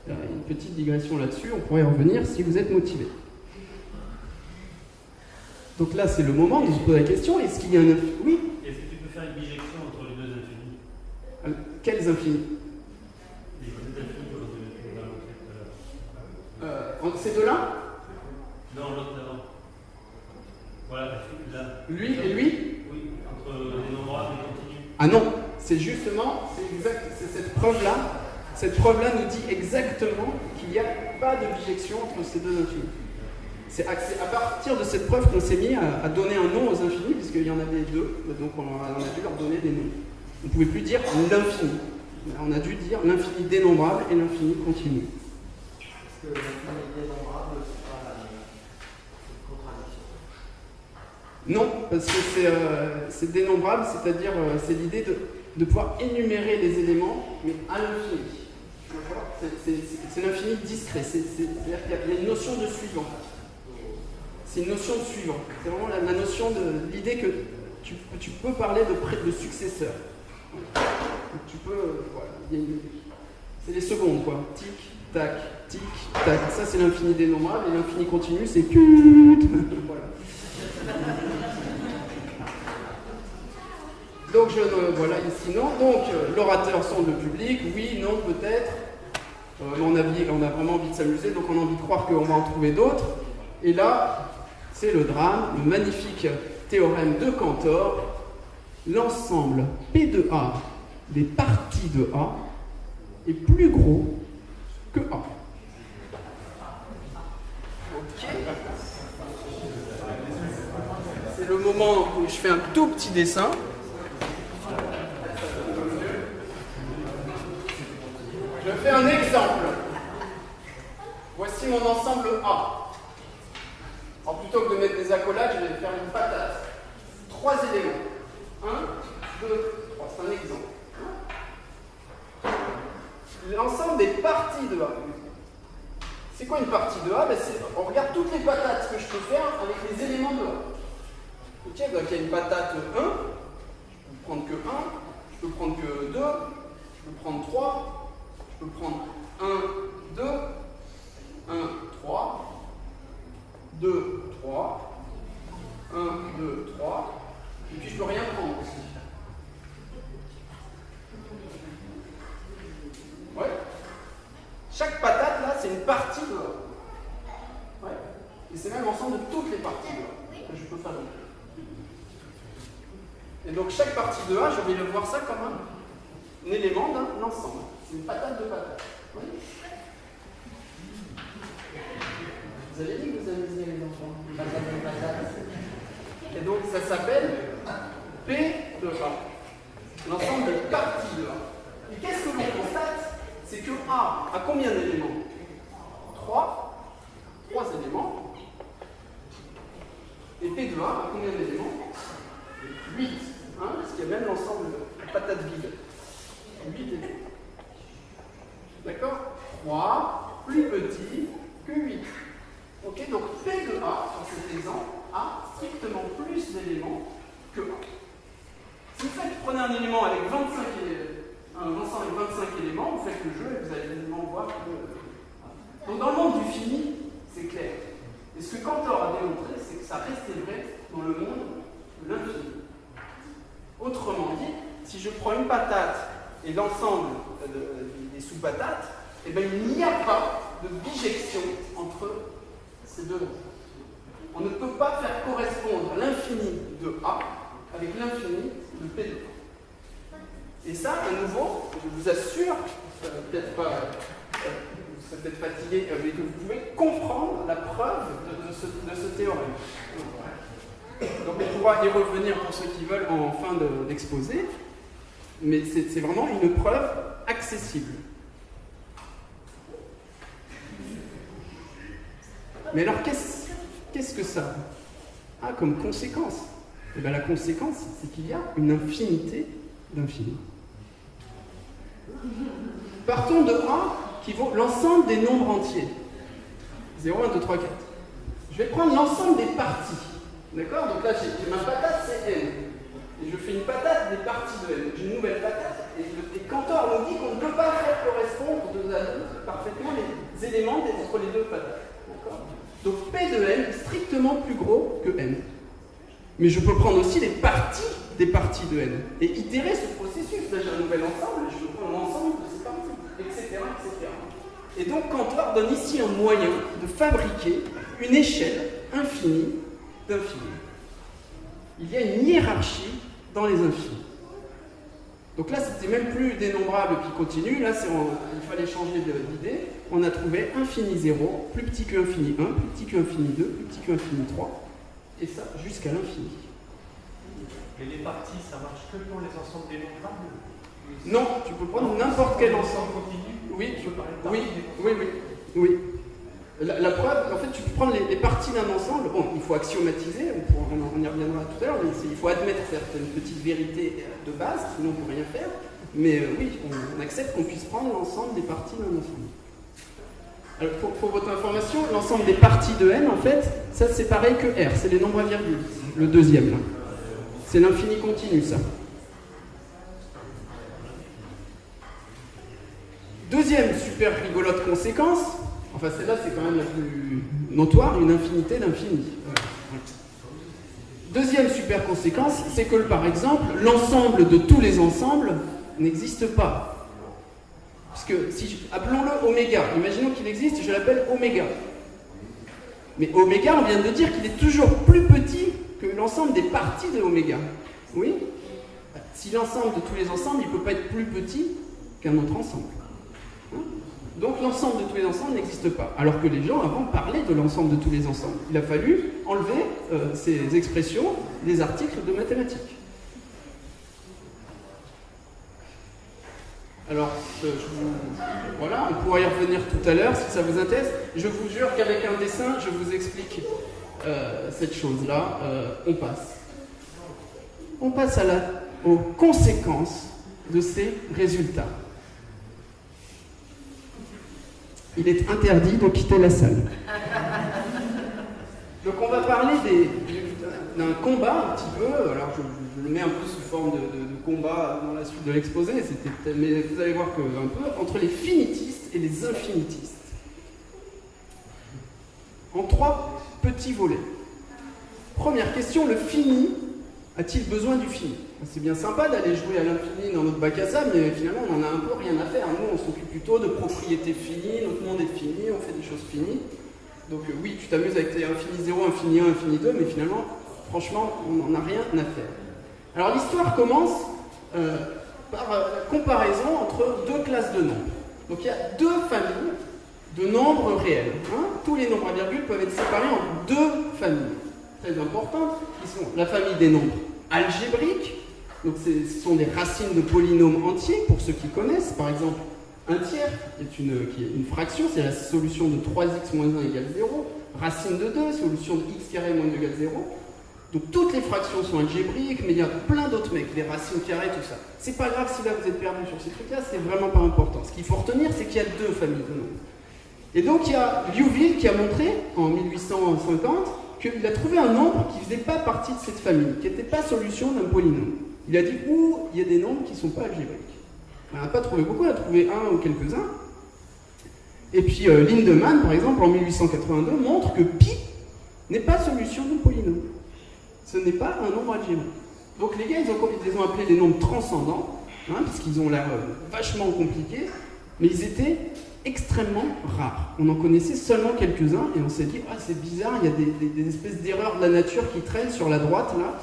Speaker 2: Une petite digression là-dessus, on pourrait y revenir si vous êtes motivé. Donc là, c'est le moment de se poser la question, est-ce qu'il y a un infini? Oui.
Speaker 3: Est-ce que tu peux faire une bijection entre les 2 infinis?
Speaker 2: Quels infinis?
Speaker 3: Les 2 infinis que l'on a montré tout à l'heure.
Speaker 2: Entre ces deux-là?
Speaker 3: Non, l'autre d'avant. Voilà, là.
Speaker 2: Lui et lui?
Speaker 3: Oui, entre les nombres et continus.
Speaker 2: Ah non, c'est justement, c'est cette preuve-là. Cette preuve-là nous dit exactement qu'il n'y a pas de bijection entre ces 2 infinis. C'est à partir de cette preuve qu'on s'est mis à donner un nom aux infinis, puisqu'il y en avait 2, donc on a dû leur donner des noms. On ne pouvait plus dire l'infini. On a dû dire l'infini dénombrable et l'infini continu.
Speaker 5: Est-ce que l'infini dénombrable, c'est pas une contradiction?
Speaker 2: Non, parce que c'est dénombrable, c'est-à-dire c'est l'idée de pouvoir énumérer les éléments, mais à l'infini. C'est l'infini discret, c'est-à-dire qu'il y a une notion de suivant. C'est une notion de suivant. C'est vraiment la notion de l'idée que tu peux parler de successeur. Donc tu peux, voilà, c'est les secondes, quoi. Tic, tac, tic, tac. Ça, c'est l'infini dénombrable, et l'infini continu, c'est voilà. Donc, voilà, ici, non. Donc, l'orateur semble public, oui, non, peut-être. On a vraiment envie de s'amuser, donc on a envie de croire qu'on va en trouver d'autres. Et là, c'est le drame, le magnifique théorème de Cantor. L'ensemble P de A des parties de A est plus gros que A. Ok. C'est le moment où je fais un tout petit dessin. Je fais un exemple. Voici mon ensemble A. Alors plutôt que de mettre des accolades, je vais faire une patate. 3 éléments. 1, 2, 3. C'est un exemple. L'ensemble des parties de A. C'est quoi une partie de A? On regarde toutes les patates que je peux faire avec les éléments de A. Ok, donc il y a une patate 1. Je peux prendre que 1. Je peux prendre que 2. Je peux prendre 3. Je peux prendre 1, 2, 1, 3, 2, 3, 1, 2, 3, et puis je peux rien prendre aussi. Ouais. Chaque patate là, c'est une partie de A. Ouais. Et c'est même l'ensemble de toutes les parties de A que je peux fabriquer. Et donc chaque partie de A, je vais le voir ça comme un élément d'un ensemble. C'est une patate de patate. Oui. Vous avez dit que vous amusiez les enfants. Patate de patate. Et donc ça s'appelle P de A. L'ensemble des parties de A. Et qu'est-ce que l'on constate? C'est que A a combien d'éléments? 3 éléments. Et P de A a combien d'éléments? 8. Hein, parce qu'il y a même l'ensemble de patates vides. 8 éléments. D'accord? 3 plus petit que 8. Ok, donc P de A, sur cet exemple, a strictement plus d'éléments que A. Si vous prenez un élément avec 25 un ensemble avec 25 éléments, vous faites le jeu et vous allez évidemment voir que... Donc dans le monde du fini, c'est clair. Et ce que Cantor a démontré, c'est que ça restait vrai dans le monde de l'infini. Autrement dit, si je prends une patate et l'ensemble des sous-patates, eh bien, il n'y a pas de bijection entre ces deux nombres. On ne peut pas faire correspondre l'infini de A avec l'infini de P de A. Et ça, à nouveau, je vous assure, peut-être pas, vous serez peut-être fatigué, mais que vous pouvez comprendre la preuve de ce théorème. Donc on pourra y revenir pour ceux qui veulent en fin d'exposé, mais c'est vraiment une preuve accessible. Mais alors qu'est-ce que ça a comme conséquence? Eh bien, la conséquence, c'est qu'il y a une infinité d'infinis. Partons de A qui vaut l'ensemble des nombres entiers. 0, 1, 2, 3, 4. Je vais prendre l'ensemble des parties. D'accord? Donc là, j'ai ma patate, c'est n. Et je fais une patate des parties de n. J'ai une nouvelle patate. Et Cantor nous dit qu'on ne peut pas faire correspondre parfaitement les éléments entre les deux patates. D'accord? Donc P de n est strictement plus gros que n. Mais je peux prendre aussi les parties des parties de n et itérer ce processus. Là, j'ai un nouvel ensemble, et je peux prendre l'ensemble de ces parties, etc., etc. Et donc, Cantor donne ici un moyen de fabriquer une échelle infinie d'infinis. Il y a une hiérarchie dans les infinis. Donc là, c'était même plus dénombrable qui continue. Là, il fallait changer d'idée. On a trouvé infini 0, plus petit que infini 1, plus petit que infini 2, plus petit que infini 3. Et ça, jusqu'à l'infini.
Speaker 3: Et les parties, ça marche que pour les ensembles dénombrables?
Speaker 2: Non, tu peux prendre n'importe quel ensemble. Oui, oui. La preuve, en fait, tu peux prendre les parties d'un ensemble. Bon, il faut axiomatiser, on y reviendra tout à l'heure, mais il faut admettre certaines petites vérités de base, sinon on ne peut rien faire. Mais oui, on accepte qu'on puisse prendre l'ensemble des parties d'un ensemble. Alors, pour votre information, l'ensemble des parties de n, en fait, ça c'est pareil que R, c'est les nombres à virgule, le deuxième là. C'est l'infini continu, ça. Deuxième super rigolote conséquence, enfin celle-là c'est quand même la plus notoire, une infinité d'infinis. Deuxième super conséquence, c'est que par exemple, l'ensemble de tous les ensembles n'existe pas. Parce que, appelons-le oméga, imaginons qu'il existe, je l'appelle oméga. Mais oméga, on vient de dire qu'il est toujours plus petit que l'ensemble des parties de oméga. Oui? Si l'ensemble de tous les ensembles, il ne peut pas être plus petit qu'un autre ensemble. Donc l'ensemble de tous les ensembles n'existe pas. Alors que les gens avant parlaient de l'ensemble de tous les ensembles. Il a fallu enlever ces expressions des articles de mathématiques. Alors, voilà, on pourra y revenir tout à l'heure si ça vous intéresse. Je vous jure qu'avec un dessin, je vous explique cette chose-là. On passe. On passe aux conséquences de ces résultats. Il est interdit de quitter la salle. Donc on va parler d'un combat un petit peu, alors je le mets un peu sous forme de combat dans la suite de l'exposé, mais vous allez voir un peu, entre les finitistes et les infinitistes. En 3 petits volets. Première question, le fini a-t-il besoin du fini? C'est bien sympa d'aller jouer à l'infini dans notre bac à sable, mais finalement on en a un peu rien à faire. Nous on s'occupe plutôt de propriétés finies, notre monde est fini, on fait des choses finies. Donc oui, tu t'amuses avec tes infini 0, infini 1, infini 2, mais finalement, franchement, on n'en a rien à faire. Alors l'histoire commence par la comparaison entre deux classes de nombres. Donc il y a deux familles de nombres réels. Tous les nombres à virgule peuvent être séparés en deux familles très importantes, qui sont la famille des nombres algébriques. Donc ce sont des racines de polynômes entiers, pour ceux qui connaissent. Par exemple, un tiers, qui est une fraction, c'est la solution de 3x moins 1 égale 0. Racine de 2, solution de x carré moins 2 égale 0. Donc toutes les fractions sont algébriques, mais il y a plein d'autres mecs, des racines carrées, tout ça. C'est pas grave si là vous êtes perdu sur ces trucs-là, c'est vraiment pas important. Ce qu'il faut retenir, c'est qu'il y a deux familles de nombres. Et donc il y a Liouville qui a montré, en 1850, qu'il a trouvé un nombre qui ne faisait pas partie de cette famille, qui n'était pas solution d'un polynôme. Il a dit, il y a des nombres qui ne sont pas algébriques. On n'a pas trouvé beaucoup, on a trouvé un ou quelques-uns. Et puis Lindemann, par exemple, en 1882, montre que pi n'est pas solution d'un polynôme. Ce n'est pas un nombre algébrique. Donc les gars, ils les ont appelés des nombres transcendants, puisqu'ils ont l'air vachement compliqués, mais ils étaient extrêmement rares. On en connaissait seulement quelques-uns, et on s'est dit, c'est bizarre, il y a des espèces d'erreurs de la nature qui traînent sur la droite, là,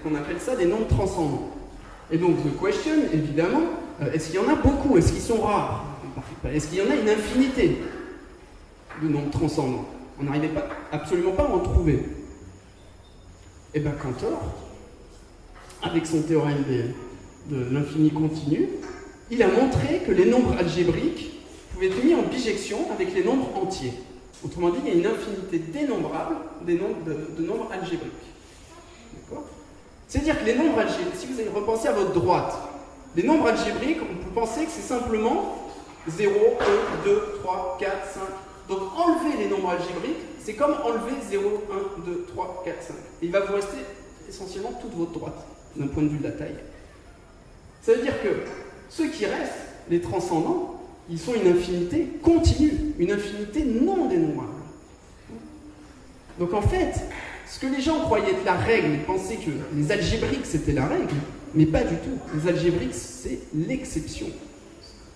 Speaker 2: qu'on appelle ça des nombres transcendants. Et donc, the question, évidemment, est-ce qu'il y en a beaucoup? Est-ce qu'ils sont rares? Est-ce qu'il y en a une infinité de nombres transcendants? On n'arrivait absolument pas à en trouver. Et bien Cantor, avec son théorème de l'infini continu, il a montré que les nombres algébriques pouvaient être mis en bijection avec les nombres entiers. Autrement dit, il y a une infinité dénombrable de nombres algébriques. D'accord? C'est-à-dire que les nombres algébriques, si vous avez repensé à votre droite, les nombres algébriques, on peut penser que c'est simplement 0, 1, 2, 3, 4, 5. Donc enlever les nombres algébriques, c'est comme enlever 0, 1, 2, 3, 4, 5. Et il va vous rester essentiellement toute votre droite, d'un point de vue de la taille. Ça veut dire que ceux qui restent, les transcendants, ils sont une infinité continue, une infinité non dénombrable. Donc en fait, ce que les gens croyaient être la règle, ils pensaient que les algébriques c'était la règle, mais pas du tout. Les algébriques c'est l'exception.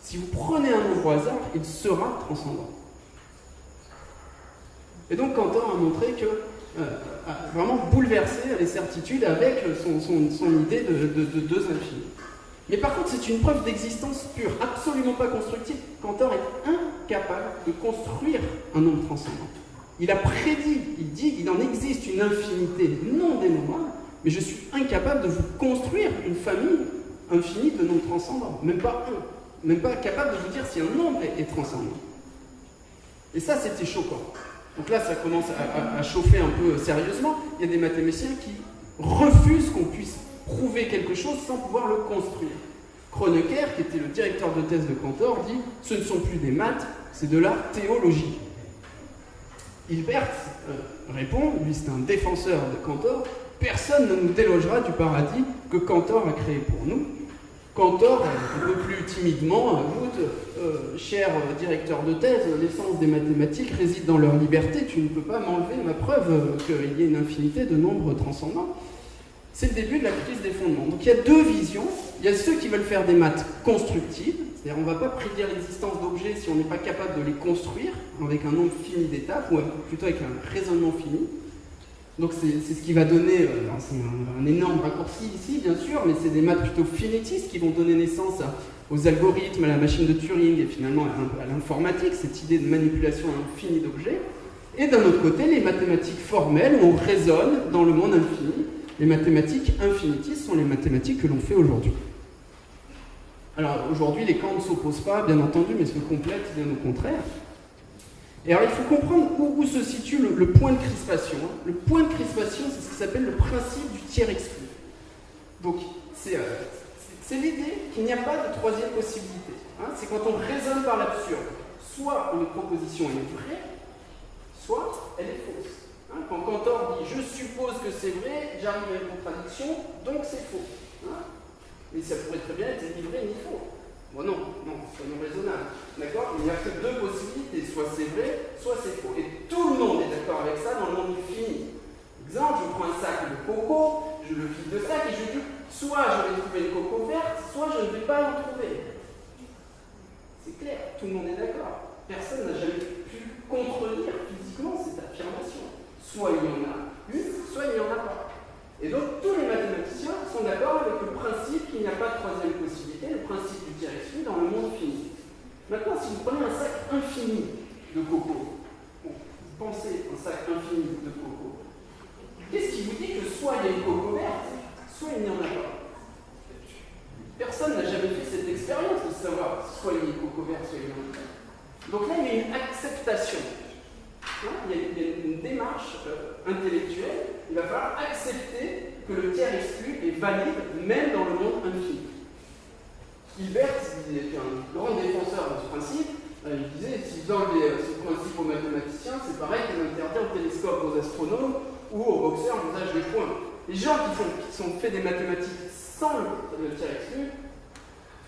Speaker 2: Si vous prenez un nombre au hasard, il sera transcendant. Et donc Cantor a montré que, a vraiment bouleversé les certitudes avec son idée de deux infinis. Mais par contre, c'est une preuve d'existence pure, absolument pas constructive. Cantor est incapable de construire un nombre transcendant. Il a prédit, il dit, il en existe une infinité non dénombrable, mais je suis incapable de vous construire une famille infinie de nombres transcendants. Même pas un. Même pas capable de vous dire si un nombre est transcendant. Et ça, c'était choquant. Donc là, ça commence à chauffer un peu sérieusement. Il y a des mathématiciens qui refusent qu'on puisse prouver quelque chose sans pouvoir le construire. Kronecker, qui était le directeur de thèse de Cantor, dit « Ce ne sont plus des maths, c'est de la théologie ». Hilbert répond, lui c'est un défenseur de Cantor, « Personne ne nous délogera du paradis que Cantor a créé pour nous ». Cantor, un peu plus timidement, ajoute cher directeur de thèse, l'essence des mathématiques réside dans leur liberté, tu ne peux pas m'enlever ma preuve qu'il y ait une infinité de nombres transcendants. C'est le début de la crise des fondements. Donc il y a deux visions. Il y a ceux qui veulent faire des maths constructives, c'est-à-dire on ne va pas prédire l'existence d'objets si on n'est pas capable de les construire avec un nombre fini d'étapes, ou plutôt avec un raisonnement fini. Donc c'est ce qui va donner, c'est un énorme raccourci ici bien sûr, mais c'est des maths plutôt finitistes qui vont donner naissance aux algorithmes, à la machine de Turing et finalement à l'informatique, cette idée de manipulation infinie d'objets. Et d'un autre côté, les mathématiques formelles où on raisonne dans le monde infini. Les mathématiques infinitistes sont les mathématiques que l'on fait aujourd'hui. Alors aujourd'hui, les camps ne s'opposent pas, bien entendu, mais se complètent bien au contraire. Et alors il faut comprendre où se situe le point de crispation. Le point de crispation, c'est ce qui s'appelle le principe du tiers exclu. Donc c'est l'idée qu'il n'y a pas de troisième possibilité. C'est quand on raisonne par l'absurde. Soit une proposition est vraie, soit elle est fausse. Quand Cantor dit « je suppose que c'est vrai, j'arrive à une contradiction, donc c'est faux ». Mais ça pourrait très bien être ni vrai ni faux. Bon non, c'est non raisonnable. D'accord? Il n'y a que deux possibilités, soit c'est vrai, soit c'est faux. Et tout le monde est d'accord avec ça dans le monde fini. Exemple, je prends un sac de coco, je le vide de sac et je dis soit je vais trouver une coco verte, soit je ne vais pas en trouver. C'est clair, tout le monde est d'accord. Personne n'a jamais pu contredire physiquement cette affirmation. Soit il y en a une, soit il n'y en a pas. Et donc tous les mathématiciens sont d'accord avec le principe qu'il n'y a pas de troisième possibilité, le principe du tiers exclu dans le monde fini. Maintenant, si vous prenez un sac infini de coco, vous pensez un sac infini de coco, qu'est-ce qui vous dit que soit il y a une coco verte, soit il n'y en a pas? Personne n'a jamais fait cette expérience de savoir soit il y a une coco verte, soit il n'y en a pas. Donc là, il y a une acceptation. Il y a une démarche intellectuelle, il va falloir accepter que le tiers exclu est valide même dans le monde infini. Hilbert, il était un grand défenseur de ce principe, il disait si vous enlevez ce principe aux mathématiciens, c'est pareil que d'interdire le télescope aux astronomes ou aux boxeurs l'usage des points. Les gens qui ont fait des mathématiques sans le tiers exclu,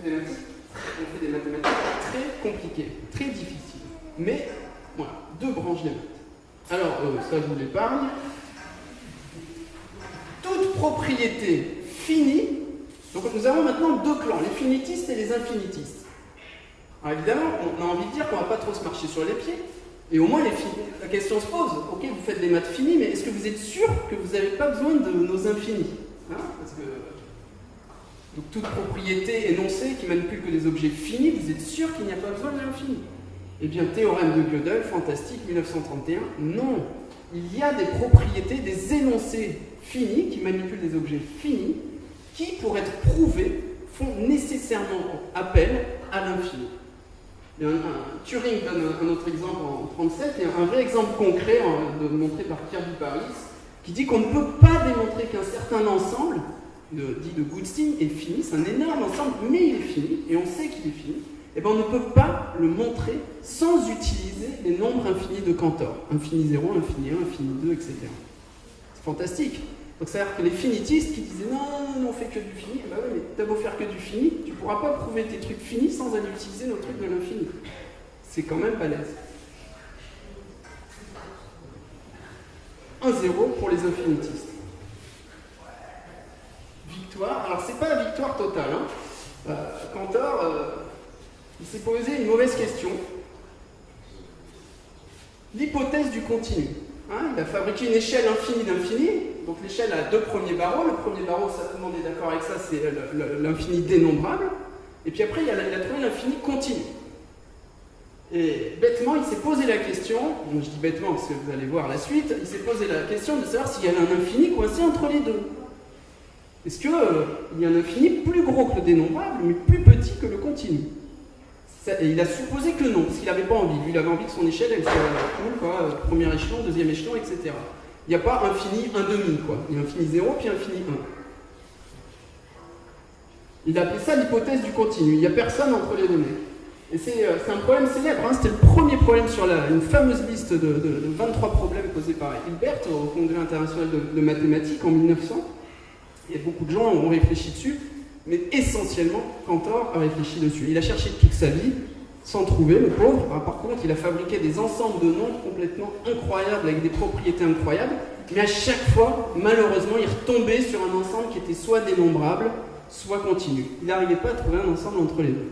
Speaker 2: ont fait des mathématiques très compliquées, très difficiles. Mais voilà, deux branches des maths. Alors, ça je vous l'épargne. Toute propriété finie, donc nous avons maintenant deux clans, les finitistes et les infinitistes. Alors évidemment, on a envie de dire qu'on ne va pas trop se marcher sur les pieds, et au moins la question se pose, ok, vous faites des maths finis, mais est-ce que vous êtes sûr que vous n'avez pas besoin de nos infinis? Parce que Donc toute propriété énoncée qui manipule que des objets finis, vous êtes sûr qu'il n'y a pas besoin de l'infini? Eh bien, théorème de Gödel, fantastique, 1931, non. Il y a des propriétés, des énoncés finis qui manipulent des objets finis qui, pour être prouvés, font nécessairement appel à l'infini. Turing donne un autre exemple en 1937 et un vrai exemple concret montré par Kirby Paris qui dit qu'on ne peut pas démontrer qu'un certain ensemble, dit de Goodstein, est fini. C'est un énorme ensemble, mais il est fini, et on sait qu'il est fini. Eh bien, on ne peut pas le montrer sans utiliser les nombres infinis de Cantor. Infini 0, infini 1, infini 2, etc. C'est fantastique. Donc, c'est-à-dire que les finitistes qui disaient non, on fait que du fini, bah oui, mais t'as beau faire que du fini, tu ne pourras pas prouver tes trucs finis sans aller utiliser nos trucs de l'infini. C'est quand même balèze. 1-0 pour les infinitistes. Victoire, alors c'est pas la victoire totale. Cantor, il s'est posé une mauvaise question. L'hypothèse du continu. Il a fabriqué une échelle infinie d'infini. Donc l'échelle a 2 premiers barreaux. Le premier barreau, ça tout le monde est d'accord avec ça, c'est l'infini dénombrable. Et puis après, il a trouvé l'infini continu. Et bêtement, il s'est posé la question, je dis bêtement parce que vous allez voir la suite, il s'est posé la question de savoir s'il y avait un infini coincé entre les deux. Est-ce qu'il y a un infini plus gros que le dénombrable, mais plus petit que le continu? Et il a supposé que non, parce qu'il n'avait pas envie. Lui, il avait envie que son échelle, elle soit cool, quoi, premier échelon, deuxième échelon, etc. Il n'y a pas infini 1,5, quoi. Il y a infini 0, puis infini 1. Il a appelé ça l'hypothèse du continu. Il n'y a personne entre les deux mecs. Et c'est un problème célèbre. C'était le premier problème sur une fameuse liste de 23 problèmes posés par Hilbert au Congrès international de mathématiques en 1900. Et beaucoup de gens ont réfléchi dessus, mais essentiellement, Cantor a réfléchi dessus. Il a cherché toute sa vie, sans trouver, le pauvre. Par contre, il a fabriqué des ensembles de nombres complètement incroyables, avec des propriétés incroyables, mais à chaque fois, malheureusement, il retombait sur un ensemble qui était soit dénombrable, soit continu. Il n'arrivait pas à trouver un ensemble entre les deux.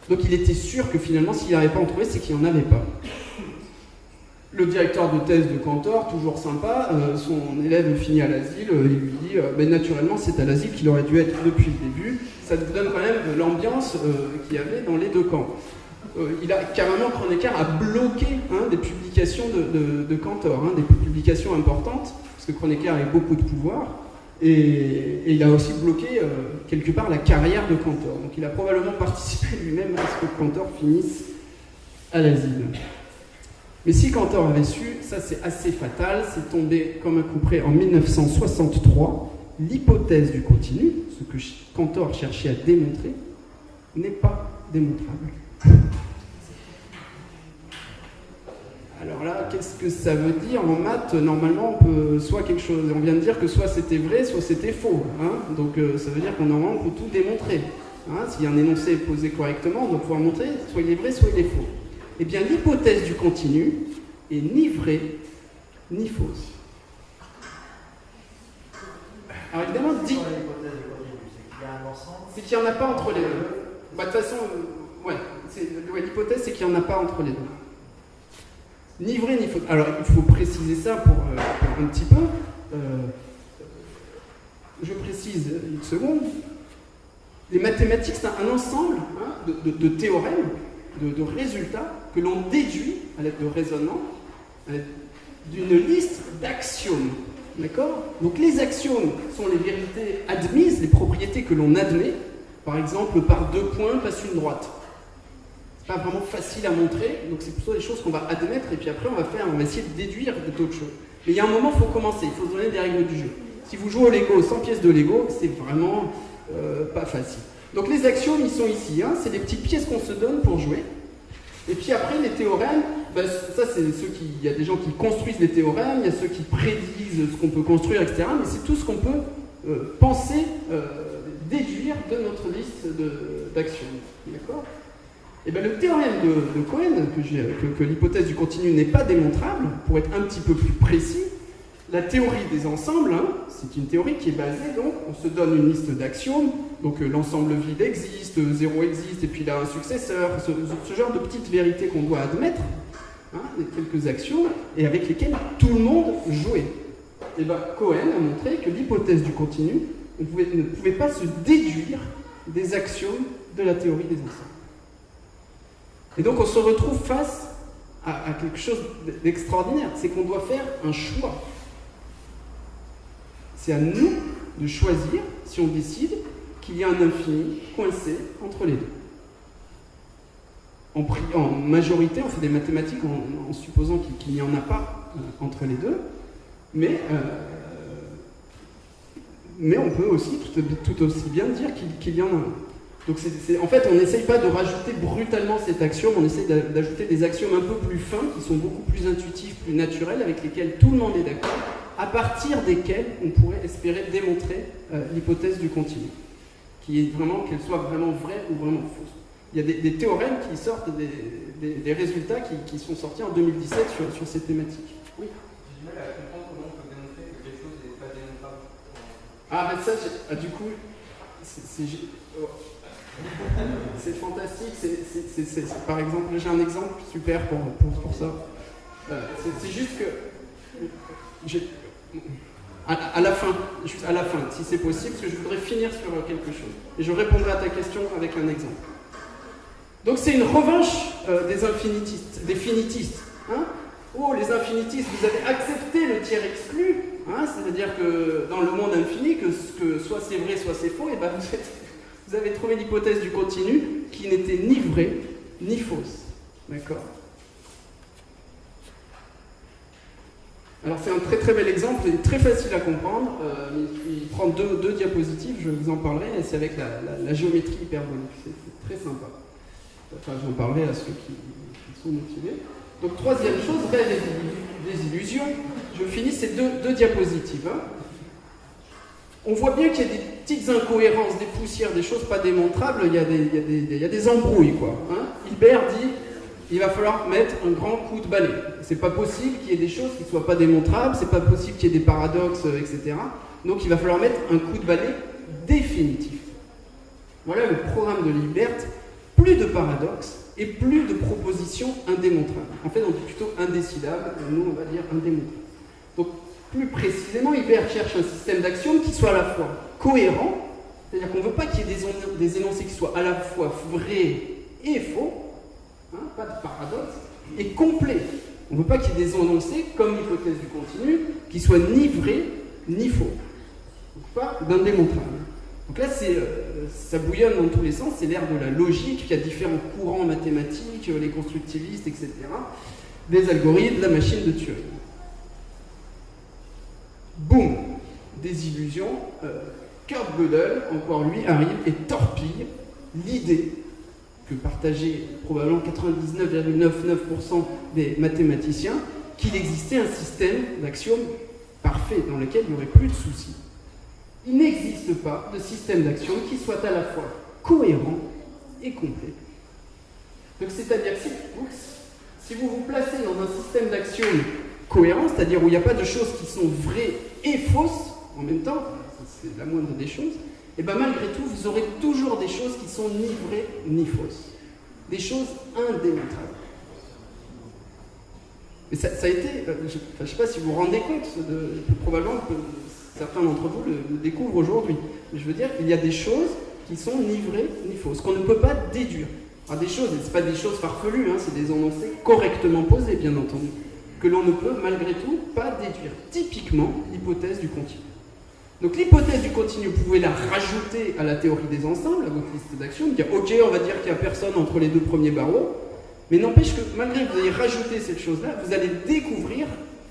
Speaker 2: Donc il était sûr que finalement, s'il n'arrivait pas à en trouver, c'est qu'il n'y en avait pas. Le directeur de thèse de Cantor, toujours sympa, son élève finit à l'asile, il lui dit naturellement c'est à l'asile qu'il aurait dû être depuis le début. Ça vous donne quand même l'ambiance qu'il y avait dans les deux camps. Il a carrément, Kronecker a bloqué des publications de Cantor, des publications importantes, parce que Kronecker avait beaucoup de pouvoir, et il a aussi bloqué quelque part la carrière de Cantor. Donc il a probablement participé lui-même à ce que Cantor finisse à l'asile. Mais si Cantor avait su, ça c'est assez fatal, c'est tombé comme un coup près en 1963, l'hypothèse du continu, ce que Cantor cherchait à démontrer, n'est pas démontrable. Alors là, qu'est-ce que ça veut dire? En maths, normalement, on peut soit quelque chose, on vient de dire que soit c'était vrai, soit c'était faux. Donc ça veut dire qu'on normalement peut tout démontrer. S'il y a un énoncé posé correctement, on doit pouvoir montrer soit il est vrai, soit il est faux. Eh bien, l'hypothèse du continu est ni vraie, ni fausse. Alors évidemment, dit... C'est qu'il n'y en a pas entre les deux. De toute façon, l'hypothèse, c'est qu'il n'y en a pas entre les deux. Ni vrai, ni faux. Alors, il faut préciser ça pour un petit peu. Je précise une seconde. Les mathématiques, c'est un ensemble de théorèmes, de résultats que l'on déduit à l'aide de raisonnement, d'une liste d'axiomes. D'accord? Donc les axiomes sont les vérités admises, les propriétés que l'on admet. Par exemple, par 2 points passe une droite. C'est pas vraiment facile à montrer, donc c'est plutôt des choses qu'on va admettre et puis après on va essayer de déduire d'autres choses. Mais il y a un moment, il faut commencer, il faut se donner des règles du jeu. Si vous jouez au Lego sans pièces de Lego, c'est vraiment pas facile. Donc les axiomes, ils sont ici, c'est des petites pièces qu'on se donne pour jouer. Et puis après, les théorèmes, ça c'est il y a des gens qui construisent les théorèmes, il y a ceux qui prédisent ce qu'on peut construire, etc. Mais c'est tout ce qu'on peut penser, déduire de notre liste d'axiomes. D'accord? Et bien le théorème de Cohen, que l'hypothèse du continu n'est pas démontrable, pour être un petit peu plus précis, la théorie des ensembles, c'est une théorie qui est basée, donc, on se donne une liste d'axiomes, donc l'ensemble vide existe, 0 existe, et puis il a un successeur, ce genre de petites vérités qu'on doit admettre, quelques axiomes, et avec lesquels tout le monde jouait. Et bien Cohen a montré que l'hypothèse du continu ne pouvait pas se déduire des axiomes de la théorie des ensembles. Et donc on se retrouve face à quelque chose d'extraordinaire, c'est qu'on doit faire un choix. C'est à nous de choisir si on décide qu'il y a un infini coincé entre les deux. En majorité, on fait des mathématiques en supposant qu'il n'y en a pas entre les deux, mais on peut aussi tout aussi bien dire qu'il y en a un. Donc en fait, on n'essaye pas de rajouter brutalement cet axiome, on essaye d'ajouter des axiomes un peu plus fins, qui sont beaucoup plus intuitifs, plus naturels, avec lesquels tout le monde est d'accord, à partir desquels on pourrait espérer démontrer l'hypothèse du continu, qu'elle soit vraiment vraie ou vraiment fausse. Il y a des théorèmes qui sortent, des résultats qui sont sortis en 2017 sur ces thématiques. Oui.
Speaker 5: J'ai du mal à comprendre comment on peut démontrer que quelque chose n'est pas démontrable.
Speaker 2: Ah, mais ça, du coup, c'est fantastique. Par exemple, j'ai un exemple super pour ça. C'est juste que à la fin, si c'est possible, parce que je voudrais finir sur quelque chose. Et je répondrai à ta question avec un exemple. Donc c'est une revanche des finitistes. Hein. Oh, les infinitistes, vous avez accepté le tiers exclu, hein, c'est-à-dire que dans le monde infini, que soit c'est vrai, soit c'est faux, et ben vous avez trouvé l'hypothèse du continu qui n'était ni vraie, ni fausse. D'accord ? Alors c'est un très très bel exemple, il est très facile à comprendre, il prend deux diapositives, je vous en parlerai, et c'est avec la géométrie hyperbolique, c'est très sympa. Enfin, j'en parlerai à ceux qui sont motivés. Donc troisième chose, rêve et des illusions. Je finis ces deux diapositives. Hein. On voit bien qu'il y a des petites incohérences, des poussières, des choses pas démontrables, il y a des embrouilles, quoi. Hein. Hilbert dit il va falloir mettre un grand coup de balai. C'est pas possible qu'il y ait des choses qui ne soient pas démontrables, c'est pas possible qu'il y ait des paradoxes, etc. Donc il va falloir mettre un coup de balai définitif. Voilà le programme de Hilbert. Plus de paradoxes et plus de propositions indémontrables. En fait, on dit plutôt indécidables, nous on va dire indémontrables. Donc, plus précisément, Hilbert cherche un système d'axiomes qui soit à la fois cohérent, c'est-à-dire qu'on ne veut pas qu'il y ait des énoncés qui soient à la fois vrais et faux, hein, pas de paradoxe, et complet. On ne veut pas qu'il y ait des énoncés, comme l'hypothèse du continu, qui soient ni vrais ni faux. Donc, pas d'indémontrable. Donc là, ça bouillonne dans tous les sens, c'est l'ère de la logique, il y a différents courants mathématiques, les constructivistes, etc., des algorithmes, la machine de Turing. Boum, des illusions. Kurt Gödel, encore lui, arrive et torpille l'idée que partageaient probablement 99,99% des mathématiciens qu'il existait un système d'axiomes parfait dans lequel il n'y aurait plus de soucis. Il n'existe pas de système d'axiomes qui soit à la fois cohérent et complet. Donc c'est-à-dire que si vous vous placez dans un système d'axiomes cohérent, c'est-à-dire où il n'y a pas de choses qui sont vraies et fausses en même temps, c'est la moindre des choses, et bien malgré tout, vous aurez toujours des choses qui sont ni vraies ni fausses. Des choses indémontrables. Et ça a été, je ne sais pas si vous vous rendez compte, probablement que certains d'entre vous le découvrent aujourd'hui. Mais je veux dire, il y a des choses qui sont ni vraies ni fausses, qu'on ne peut pas déduire. Alors des choses, et ce pas des choses farfelues, hein, c'est des énoncés correctement posés, bien entendu, que l'on ne peut malgré tout pas déduire. Typiquement, l'hypothèse du continu. Donc l'hypothèse du continu, vous pouvez la rajouter à la théorie des ensembles, à votre liste d'axiomes, dire ok, on va dire qu'il n'y a personne entre les deux premiers barreaux, mais n'empêche que malgré que vous ayez rajouté cette chose-là, vous allez découvrir